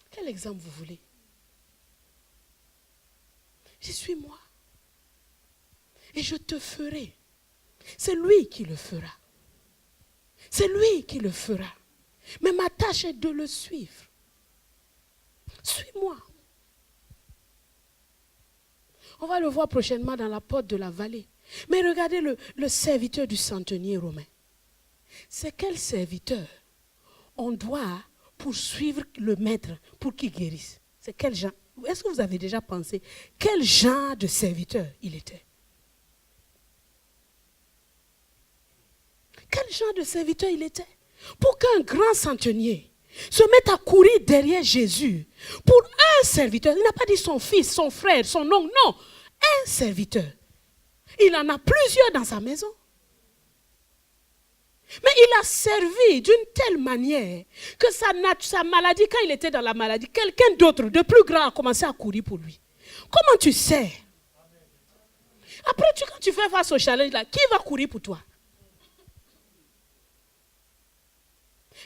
Quel exemple vous voulez? Je suis moi. Et je te ferai. C'est lui qui le fera. C'est lui qui le fera. Mais ma tâche est de le suivre. Suis-moi. On va le voir prochainement dans la porte de la vallée. Mais regardez le serviteur du centenier romain. C'est quel serviteur on doit poursuivre le maître pour qu'il guérisse? C'est quel genre? Est-ce que vous avez déjà pensé quel genre de serviteur il était? Quel genre de serviteur il était? Pour qu'un grand centenier se mette à courir derrière Jésus pour un serviteur. Il n'a pas dit son fils, son frère, son oncle, non. Un serviteur. Il en a plusieurs dans sa maison. Mais il a servi d'une telle manière que sa maladie, quand il était dans la maladie, quelqu'un d'autre, de plus grand, a commencé à courir pour lui. Comment tu sais? Après, quand tu fais face au challenge, là, qui va courir pour toi?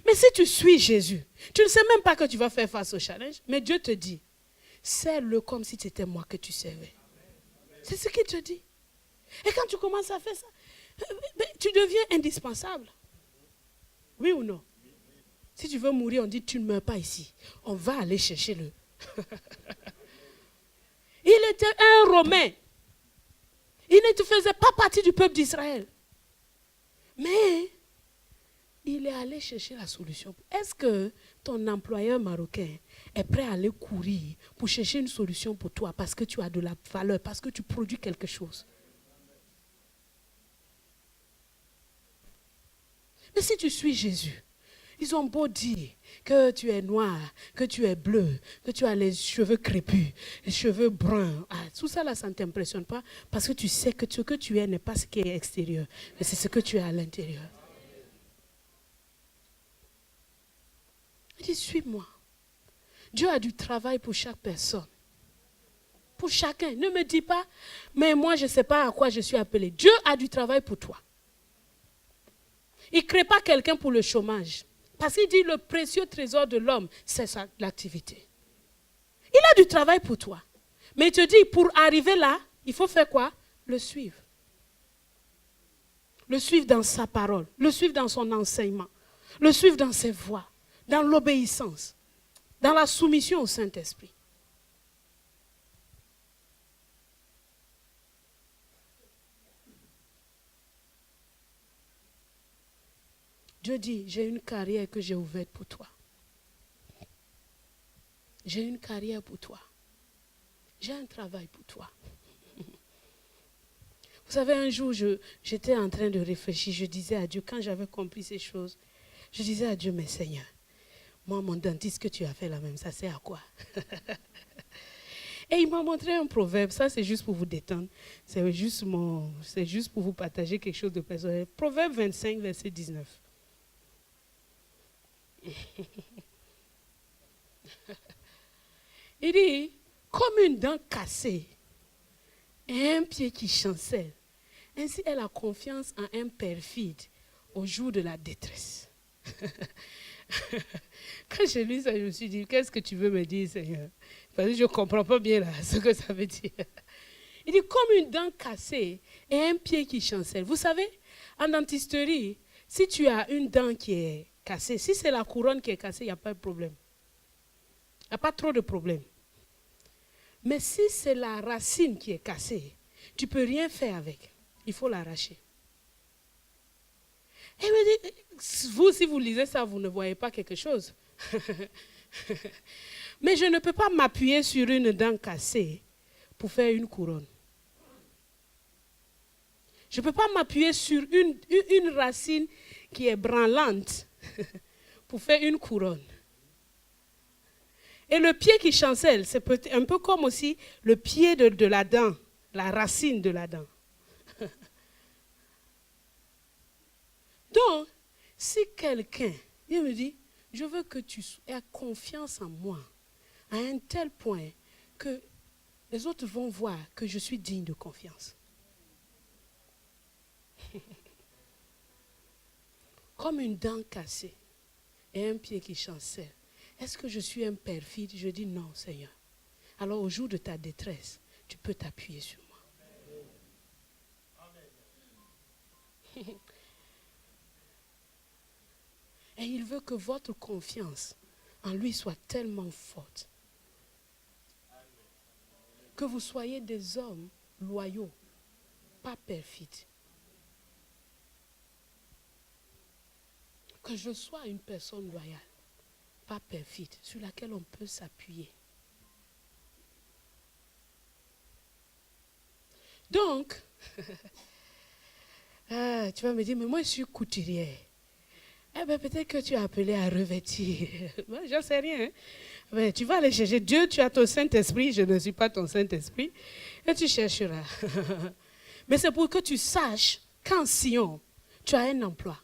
Mais si tu suis Jésus, tu ne sais même pas que tu vas faire face au challenge, mais Dieu te dit, sers-le comme si c'était moi que tu servais. C'est ce qu'il te dit. Et quand tu commences à faire ça, tu deviens indispensable. Oui ou non? Si tu veux mourir, on dit tu ne meurs pas ici. On va aller chercher le. Il était un Romain. Il ne faisait pas partie du peuple d'Israël. Mais il est allé chercher la solution. Est-ce que ton employeur marocain est prêt à aller courir pour chercher une solution pour toi parce que tu as de la valeur, parce que tu produis quelque chose? Mais si tu suis Jésus, ils ont beau dire que tu es noir, que tu es bleu, que tu as les cheveux crépus, les cheveux bruns. Ah, tout ça là, ça ne t'impressionne pas parce que tu sais que ce que tu es n'est pas ce qui est extérieur, mais c'est ce que tu es à l'intérieur. Il dit, suis-moi. Dieu a du travail pour chaque personne. Pour chacun. Ne me dis pas, mais moi je ne sais pas à quoi je suis appelé. Dieu a du travail pour toi. Il ne crée pas quelqu'un pour le chômage. Parce qu'il dit le précieux trésor de l'homme, c'est l'activité. Il a du travail pour toi. Mais il te dit, pour arriver là, il faut faire quoi? Le suivre. Le suivre dans sa parole. Le suivre dans son enseignement. Le suivre dans ses voies. Dans l'obéissance. Dans la soumission au Saint-Esprit. Dieu dit, j'ai une carrière que j'ai ouverte pour toi. J'ai une carrière pour toi. J'ai un travail pour toi. Vous savez, un jour, j'étais en train de réfléchir. Je disais à Dieu, quand j'avais compris ces choses, je disais à Dieu, mais Seigneur, moi, mon dentiste que tu as fait là même, ça sert à quoi? Et il m'a montré un proverbe. Ça, c'est juste pour vous détendre. C'est juste pour vous partager quelque chose de personnel. Proverbe 25, verset 19. Il dit, comme une dent cassée et un pied qui chancelle, ainsi est la confiance en un perfide au jour de la détresse. Quand j'ai lu ça, je me suis dit, qu'est-ce que tu veux me dire, Seigneur? Parce que je ne comprends pas bien là, ce que ça veut dire. Il dit, comme une dent cassée et un pied qui chancelle. Vous savez, en dentisterie, si tu as une dent qui est cassée, si c'est la couronne qui est cassée, il n'y a pas de problème. Il n'y a pas trop de problème. Mais si c'est la racine qui est cassée, tu ne peux rien faire avec. Il faut l'arracher. Et me dit, vous, si vous lisez ça, vous ne voyez pas quelque chose. Mais je ne peux pas m'appuyer sur une dent cassée pour faire une couronne. Je ne peux pas m'appuyer sur une racine qui est branlante pour faire une couronne. Et le pied qui chancelle, c'est un peu comme aussi le pied de la dent, la racine de la dent. Donc, si quelqu'un, il me dit, je veux que tu aies confiance en moi, à un tel point que les autres vont voir que je suis digne de confiance. Comme une dent cassée et un pied qui chancelle. Est-ce que je suis un perfide? Je dis non, Seigneur. Alors au jour de ta détresse, tu peux t'appuyer sur moi. Amen. Et il veut que votre confiance en lui soit tellement forte que vous soyez des hommes loyaux, pas perfides. Que je sois une personne loyale, pas perfide, sur laquelle on peut s'appuyer. Donc, tu vas me dire, mais moi je suis couturière. Eh bien, peut-être que tu es appelé à revêtir. Moi, je ne sais rien. Hein? Mais tu vas aller chercher Dieu, tu as ton Saint-Esprit, je ne suis pas ton Saint-Esprit, et tu chercheras. Mais c'est pour que tu saches qu'en Sion, tu as un emploi.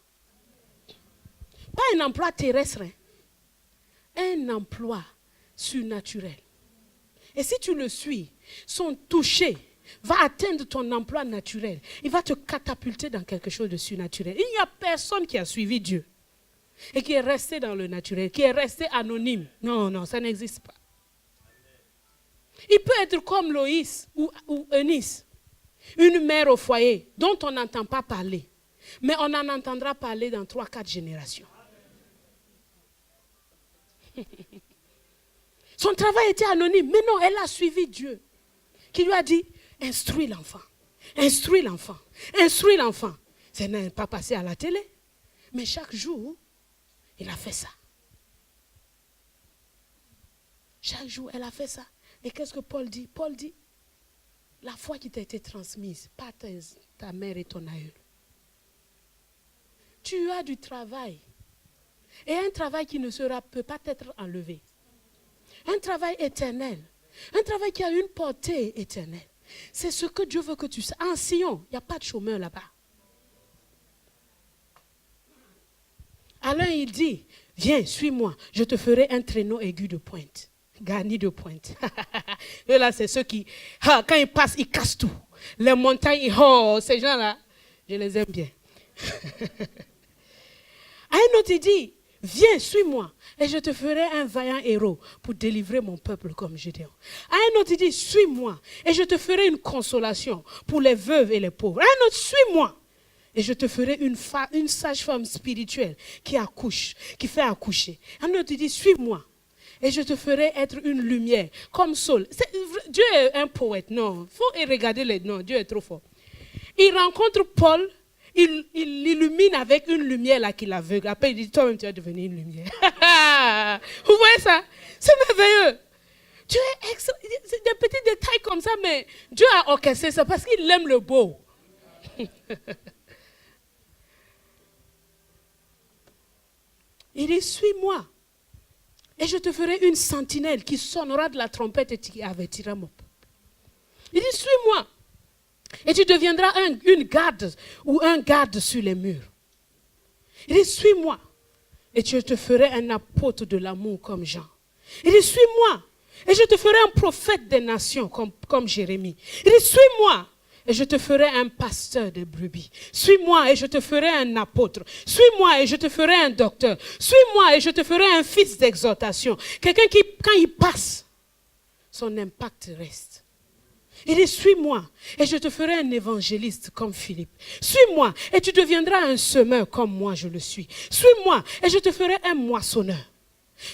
Pas un emploi terrestre, hein? Un emploi surnaturel. Et si tu le suis, son toucher va atteindre ton emploi naturel. Il va te catapulter dans quelque chose de surnaturel. Il n'y a personne qui a suivi Dieu et qui est resté dans le naturel, qui est resté anonyme. Non, non, ça n'existe pas. Il peut être comme Loïs ou Eunice. une mère au foyer dont on n'entend pas parler. Mais on en entendra parler dans 3-4 générations. Son travail était anonyme, mais non, elle a suivi Dieu, qui lui a dit, instruis l'enfant, instruis l'enfant, instruis l'enfant. Ça n'est pas passé à la télé, mais chaque jour, il a fait ça. Chaque jour, elle a fait ça. Et qu'est-ce que Paul dit? Paul dit, la foi qui t'a été transmise par ta mère et ton aïeul. Tu as du travail. Et un travail qui ne peut pas être enlevé. Un travail éternel. Un travail qui a une portée éternelle. C'est ce que Dieu veut que tu saches. En Sion, il n'y a pas de chômeur là-bas. Alors il dit, viens, suis-moi, je te ferai un traîneau aigu de pointe. Garni de pointe. Et là, c'est ceux qui, quand ils passent, ils cassent tout. Les montagnes, ces gens-là, je les aime bien. À un autre, il dit, viens, suis-moi, et je te ferai un vaillant héros pour délivrer mon peuple comme Gédéon. À un autre, il dit, suis-moi, et je te ferai une consolation pour les veuves et les pauvres. À un autre, suis-moi, et je te ferai une sage-femme spirituelle qui accouche, qui fait accoucher. À un autre, il dit, suis-moi, et je te ferai être une lumière, comme Saul. Dieu est un poète, non. Il faut regarder les noms, Dieu est trop fort. Il rencontre Paul. Il l'illumine avec une lumière là qui l'aveugle. Après, il dit, toi-même, tu vas devenir une lumière. Vous voyez ça? C'est merveilleux. Dieu est excellent. C'est des petits détails comme ça, mais Dieu a orchestré ça parce qu'il aime le beau. Il dit, suis-moi. Et je te ferai une sentinelle qui sonnera de la trompette et qui avertira mon peuple. Il dit, suis-moi. Et tu deviendras une garde ou un garde sur les murs. Il dit, suis-moi. Et je te ferai un apôtre de l'amour comme Jean. Il dit, suis-moi. Et je te ferai un prophète des nations comme Jérémie. Il dit, suis-moi. Et je te ferai un pasteur de brebis. Suis-moi et je te ferai un apôtre. Suis-moi et je te ferai un docteur. Suis-moi et je te ferai un fils d'exhortation. Quelqu'un qui, quand il passe, son impact reste. Il dit, suis-moi, et je te ferai un évangéliste comme Philippe. Suis-moi, et tu deviendras un semeur comme moi je le suis. Suis-moi, et je te ferai un moissonneur.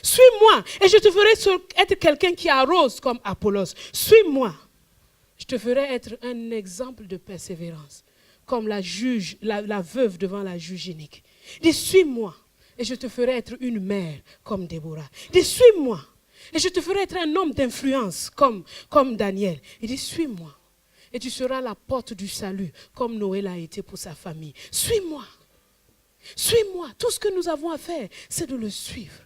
Suis-moi, et je te ferai être quelqu'un qui arrose comme Apollos. Suis-moi, je te ferai être un exemple de persévérance, comme la veuve devant la juge unique. Il dit, suis-moi, et je te ferai être une mère comme Déborah. Il dit, suis-moi. Et je te ferai être un homme d'influence comme Daniel. Il dit, suis-moi. Et tu seras la porte du salut comme Noé l'a été pour sa famille. Suis-moi. Suis-moi. Tout ce que nous avons à faire, c'est de le suivre.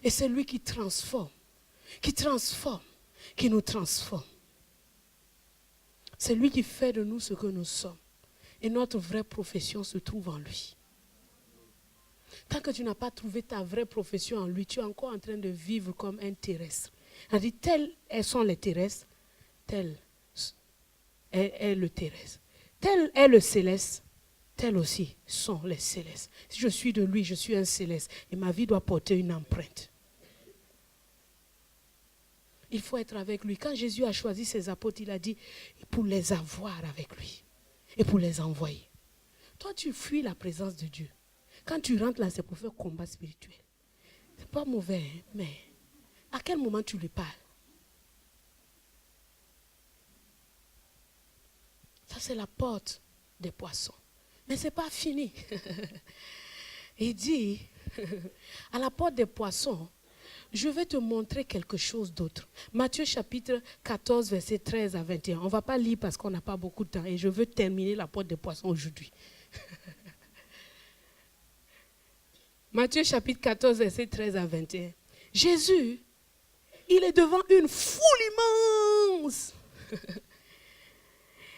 Et c'est lui qui transforme, qui nous transforme. C'est lui qui fait de nous ce que nous sommes. Et notre vraie profession se trouve en lui. Tant que tu n'as pas trouvé ta vraie profession en lui, tu es encore en train de vivre comme un terrestre. On dit, tels sont les terrestres, tel est le terrestre. Tel est le céleste, tel aussi sont les célestes. Si je suis de lui, je suis un céleste. Et ma vie doit porter une empreinte. Il faut être avec lui. Quand Jésus a choisi ses apôtres, il a dit, pour les avoir avec lui. Et pour les envoyer. Toi, tu fuis la présence de Dieu. Quand tu rentres là, c'est pour faire combat spirituel. C'est pas mauvais, hein, mais à quel moment tu lui parles? Ça, c'est la porte des poissons. Mais ce n'est pas fini. Il dit, à la porte des poissons, je vais te montrer quelque chose d'autre. Matthieu chapitre 14, verset 13 à 21. On ne va pas lire parce qu'on n'a pas beaucoup de temps et je veux terminer la porte des poissons aujourd'hui. Matthieu chapitre 14, verset 13 à 21. Jésus, il est devant une foule immense.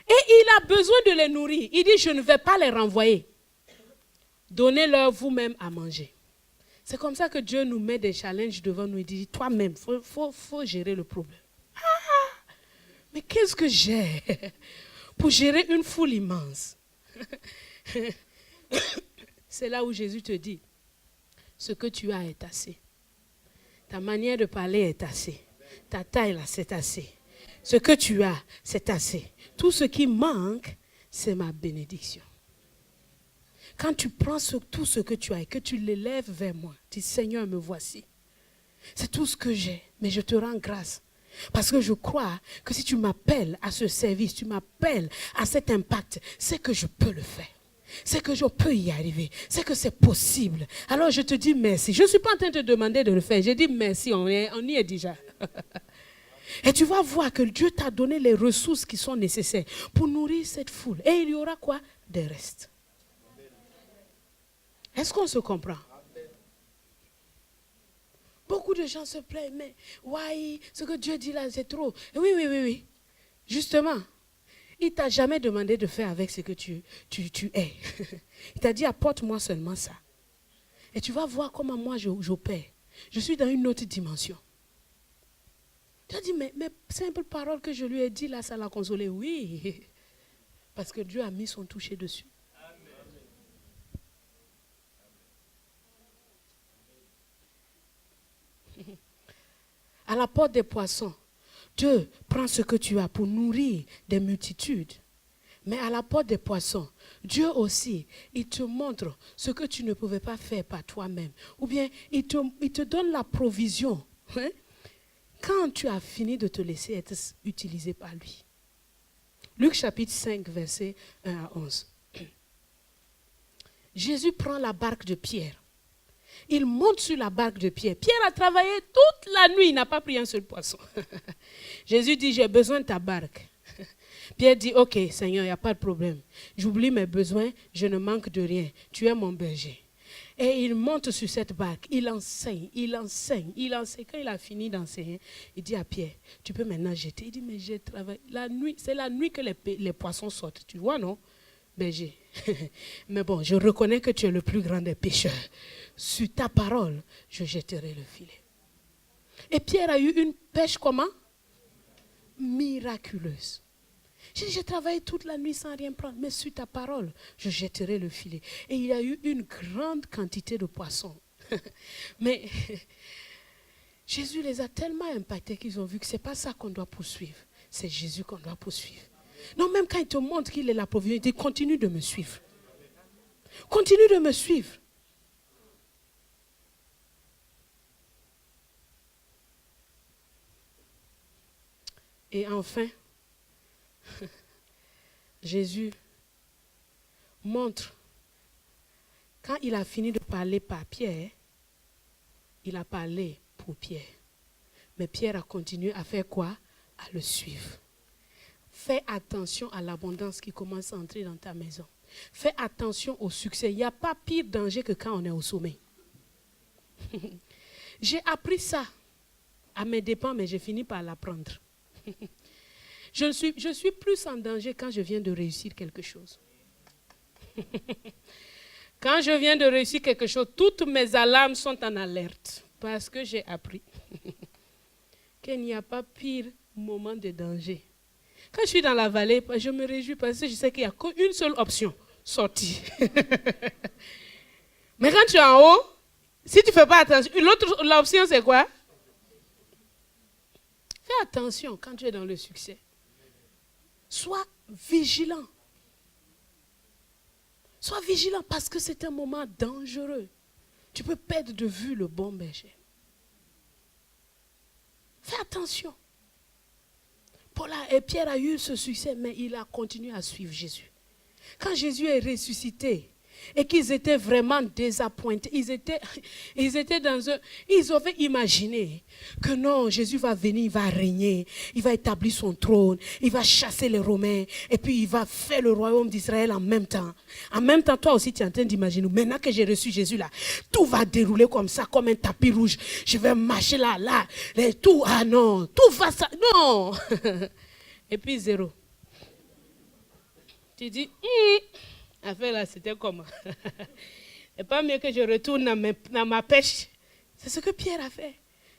Et il a besoin de les nourrir. Il dit, je ne vais pas les renvoyer. Donnez-leur vous-même à manger. C'est comme ça que Dieu nous met des challenges devant nous. Il dit, toi-même, il faut gérer le problème. Ah, mais qu'est-ce que j'ai pour gérer une foule immense? C'est là où Jésus te dit, ce que tu as est assez. Ta manière de parler est assez. Ta taille là, c'est assez. Ce que tu as, c'est assez. Tout ce qui manque, c'est ma bénédiction. Quand tu prends tout ce que tu as et que tu l'élèves vers moi, dis Seigneur, me voici. C'est tout ce que j'ai, mais je te rends grâce. Parce que je crois que si tu m'appelles à ce service, tu m'appelles à cet impact, c'est que je peux le faire. C'est que je peux y arriver. C'est que c'est possible. Alors je te dis merci. Je ne suis pas en train de te demander de le faire. J'ai dit merci, on y est déjà. Et tu vas voir que Dieu t'a donné les ressources qui sont nécessaires pour nourrir cette foule. Et il y aura quoi? Des restes. Est-ce qu'on se comprend? Beaucoup de gens se plaignent, mais ouais, ce que Dieu dit là, c'est trop. Oui. Justement, il ne t'a jamais demandé de faire avec ce que tu es. Il t'a dit, apporte-moi seulement ça. Et tu vas voir comment moi j'opère. Je suis dans une autre dimension. Tu as dit, mais simple parole que je lui ai dit là, ça l'a consolé. Oui, parce que Dieu a mis son toucher dessus. À la porte des poissons, Dieu prend ce que tu as pour nourrir des multitudes. Mais à la porte des poissons, Dieu aussi, il te montre ce que tu ne pouvais pas faire par toi-même. Ou bien, il te donne la provision. Hein? Quand tu as fini de te laisser être utilisé par lui. Luc chapitre 5, versets 1 à 11. Jésus prend la barque de Pierre. Il monte sur la barque de Pierre. Pierre a travaillé toute la nuit, il n'a pas pris un seul poisson. Jésus dit, j'ai besoin de ta barque. Pierre dit, ok Seigneur, il n'y a pas de problème. J'oublie mes besoins, je ne manque de rien. Tu es mon berger. Et il monte sur cette barque, il enseigne. Quand il a fini d'enseigner, il dit à Pierre, tu peux maintenant jeter. Il dit, mais j'ai travaillé. La nuit, c'est la nuit que les poissons sortent. Tu vois, non? Berger. Mais bon, je reconnais que tu es le plus grand des pécheurs. Sur ta parole, je jetterai le filet. Et Pierre a eu une pêche comment? Miraculeuse. J'ai travaillé toute la nuit sans rien prendre, mais sur ta parole, je jetterai le filet. Et il y a eu une grande quantité de poissons. Mais Jésus les a tellement impactés qu'ils ont vu que ce n'est pas ça qu'on doit poursuivre. C'est Jésus qu'on doit poursuivre. Non, même quand il te montre qu'il est la provision, il dit continue de me suivre. Continue de me suivre. Et enfin, Jésus montre, quand il a fini de parler par Pierre, il a parlé pour Pierre. Mais Pierre a continué à faire quoi? À le suivre. Fais attention à l'abondance qui commence à entrer dans ta maison. Fais attention au succès. Il n'y a pas pire danger que quand on est au sommet. J'ai appris ça à mes dépens, mais j'ai fini par l'apprendre. Je suis plus en danger quand je viens de réussir quelque chose. Quand je viens de réussir quelque chose, toutes mes alarmes sont en alerte. Parce que j'ai appris qu'il n'y a pas pire moment de danger. Quand je suis dans la vallée, je me réjouis parce que je sais qu'il n'y a qu'une seule option, sortir. Mais quand tu es en haut, si tu ne fais pas attention, l'option c'est quoi? Fais attention quand tu es dans le succès. Sois vigilant. Sois vigilant parce que c'est un moment dangereux. Tu peux perdre de vue le bon berger. Fais attention. Pierre a eu ce succès, mais il a continué à suivre Jésus. Quand Jésus est ressuscité et qu'ils étaient vraiment désappointés, ils étaient dans un... Ils avaient imaginé que non, Jésus va venir, il va régner, il va établir son trône, il va chasser les Romains et puis il va faire le royaume d'Israël en même temps. En même temps, toi aussi, tu es en train d'imaginer, maintenant que j'ai reçu Jésus là, tout va dérouler comme ça, comme un tapis rouge. Je vais marcher là, tout, ah non, tout va ça, non. Et puis zéro. Tu dis, affaire là, c'était comment? Et pas mieux que je retourne dans ma pêche. C'est ce que Pierre a fait.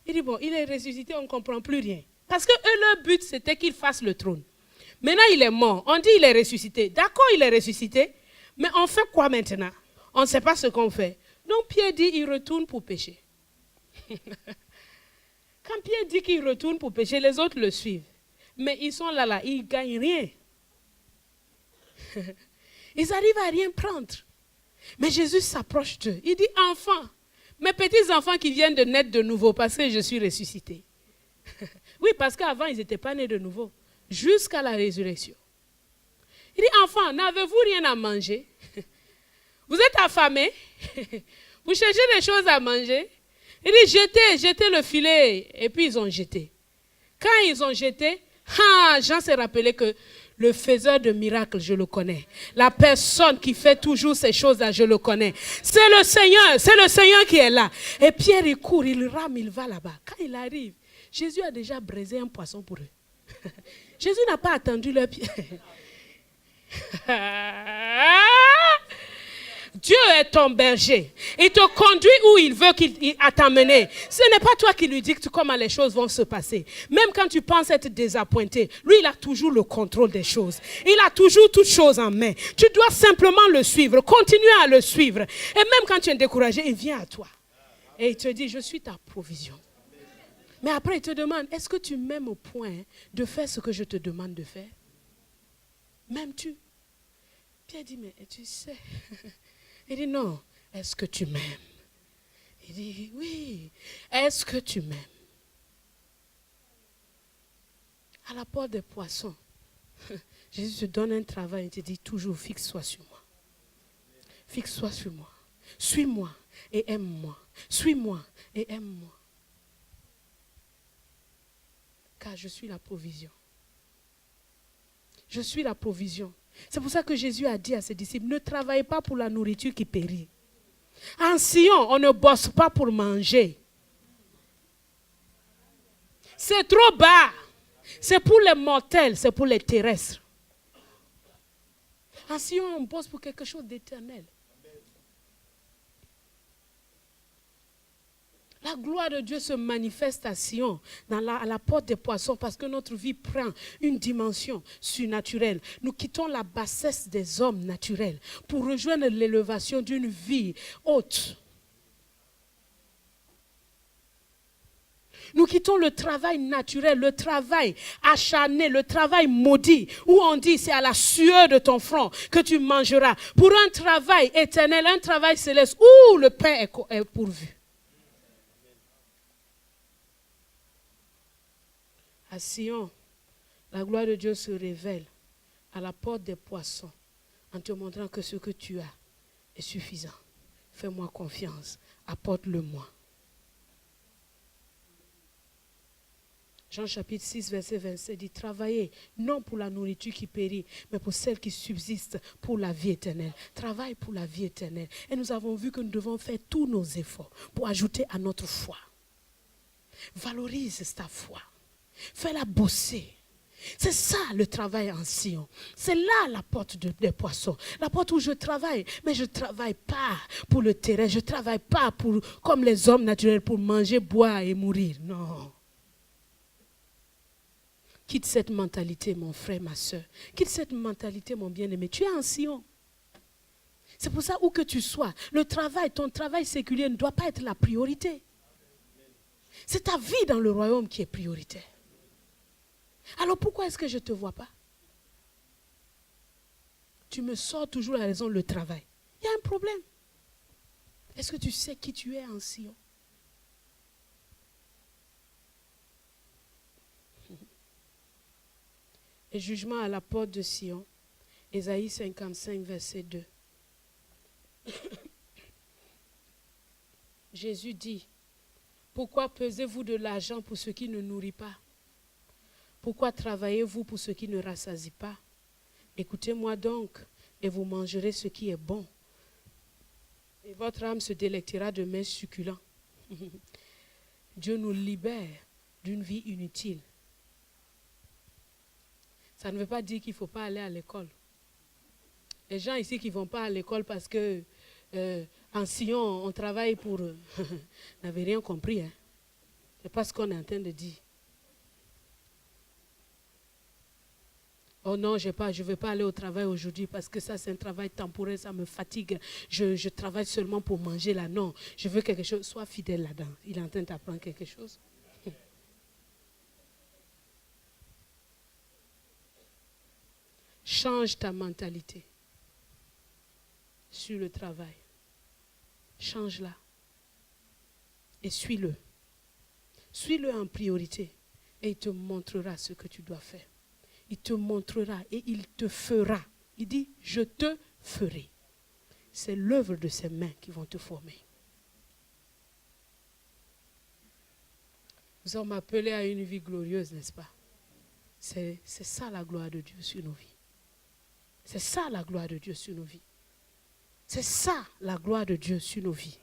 Il dit, bon, il est ressuscité, on ne comprend plus rien. Parce que eux, leur but, c'était qu'il fasse le trône. Maintenant, il est mort. On dit il est ressuscité. D'accord, il est ressuscité. Mais on fait quoi maintenant? On ne sait pas ce qu'on fait. Donc Pierre dit, il retourne pour pécher. Quand Pierre dit qu'il retourne pour pécher, les autres le suivent. Mais ils sont là, ils ne gagnent rien. Ils arrivent à rien prendre. Mais Jésus s'approche d'eux. Il dit, enfants, mes petits enfants qui viennent de naître de nouveau parce que je suis ressuscité. Oui, parce qu'avant, ils n'étaient pas nés de nouveau. Jusqu'à la résurrection. Il dit, enfants, n'avez-vous rien à manger? Vous êtes affamés? Vous cherchez des choses à manger? Il dit, jetez le filet. Et puis, ils ont jeté. Quand ils ont jeté, Jean s'est rappelé que le faiseur de miracles, je le connais. La personne qui fait toujours ces choses-là, je le connais. C'est le Seigneur qui est là. Et Pierre, il court, il rame, il va là-bas. Quand il arrive, Jésus a déjà braisé un poisson pour eux. Jésus n'a pas attendu leur pied. Dieu est ton berger. Il te conduit où il veut qu'il t'amener. Ce n'est pas toi qui lui dicte comment les choses vont se passer. Même quand tu penses être désappointé, lui, il a toujours le contrôle des choses. Il a toujours toutes choses en main. Tu dois simplement le suivre, continuer à le suivre. Et même quand tu es découragé, il vient à toi. Et il te dit, je suis ta provision. Mais après, il te demande, est-ce que tu m'aimes au point de faire ce que je te demande de faire? M'aimes-tu? Pierre dit, mais tu sais... Il dit, non, est-ce que tu m'aimes? Il dit, oui, est-ce que tu m'aimes? À la porte des poissons, Jésus te donne un travail et te dit toujours, fixe-toi sur moi. Fixe-toi sur moi. Suis-moi et aime-moi. Suis-moi et aime-moi. Car je suis la provision. Je suis la provision. C'est pour ça que Jésus a dit à ses disciples, ne travaillez pas pour la nourriture qui périt. En Sion, on ne bosse pas pour manger. C'est trop bas. C'est pour les mortels, c'est pour les terrestres. En Sion, on bosse pour quelque chose d'éternel. La gloire de Dieu se manifeste à Sion, à la porte des poissons, parce que notre vie prend une dimension surnaturelle. Nous quittons la bassesse des hommes naturels pour rejoindre l'élévation d'une vie haute. Nous quittons le travail naturel, le travail acharné, le travail maudit, où on dit c'est à la sueur de ton front que tu mangeras, pour un travail éternel, un travail céleste, où le pain est pourvu. À Sion, la gloire de Dieu se révèle à la porte des poissons en te montrant que ce que tu as est suffisant. Fais-moi confiance, apporte-le-moi. Jean chapitre 6, verset 27 dit, travaillez non pour la nourriture qui périt, mais pour celle qui subsiste pour la vie éternelle. Travaille pour la vie éternelle. Et nous avons vu que nous devons faire tous nos efforts pour ajouter à notre foi. Valorise ta foi. Fais-la bosser. C'est ça le travail en Sion. C'est là la porte des poissons. La porte où je travaille. Mais je ne travaille pas pour le terrain. Je ne travaille pas comme les hommes naturels pour manger, boire et mourir. Non. Quitte cette mentalité, mon frère, ma soeur. Quitte cette mentalité, mon bien-aimé. Tu es en Sion. C'est pour ça où que tu sois. Ton travail séculier ne doit pas être la priorité. C'est ta vie dans le royaume qui est prioritaire. Alors pourquoi est-ce que je ne te vois pas? Tu me sors toujours la raison, le travail. Il y a un problème. Est-ce que tu sais qui tu es en Sion? Et jugement à la porte de Sion, Ésaïe 55, verset 2. Jésus dit, pourquoi pesez-vous de l'argent pour ce qui ne nourrit pas? Pourquoi travaillez-vous pour ce qui ne rassasie pas? Écoutez-moi donc, et vous mangerez ce qui est bon. Et votre âme se délectera de mets succulents. Dieu nous libère d'une vie inutile. Ça ne veut pas dire qu'il ne faut pas aller à l'école. Les gens ici qui ne vont pas à l'école parce que en Sion, on travaille pour... n'avez rien compris. Hein? Ce n'est pas ce qu'on est en train de dire. Oh non, je ne vais pas aller au travail aujourd'hui parce que ça c'est un travail temporaire, ça me fatigue. Je travaille seulement pour manger là. Non, je veux quelque chose. Sois fidèle là-dedans. Il est en train d'apprendre quelque chose. change ta mentalité sur le travail. Change-la et suis-le. Suis-le en priorité et il te montrera ce que tu dois faire. Il te montrera et il te fera. Il dit, je te ferai. C'est l'œuvre de ses mains qui vont te former. Nous sommes appelés à une vie glorieuse, n'est-ce pas? C'est ça la gloire de Dieu sur nos vies. C'est ça la gloire de Dieu sur nos vies. C'est ça la gloire de Dieu sur nos vies.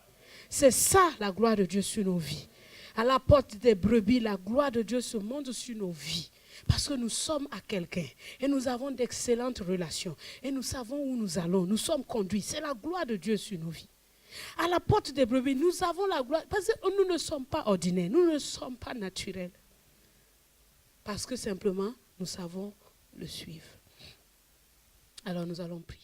C'est ça la gloire de Dieu sur nos vies. À la porte des brebis, la gloire de Dieu se montre sur nos vies. Parce que nous sommes à quelqu'un et nous avons d'excellentes relations et nous savons où nous allons. Nous sommes conduits. C'est la gloire de Dieu sur nos vies. À la porte des brebis, nous avons la gloire. Parce que nous ne sommes pas ordinaires. Nous ne sommes pas naturels. Parce que simplement, nous savons le suivre. Alors nous allons prier.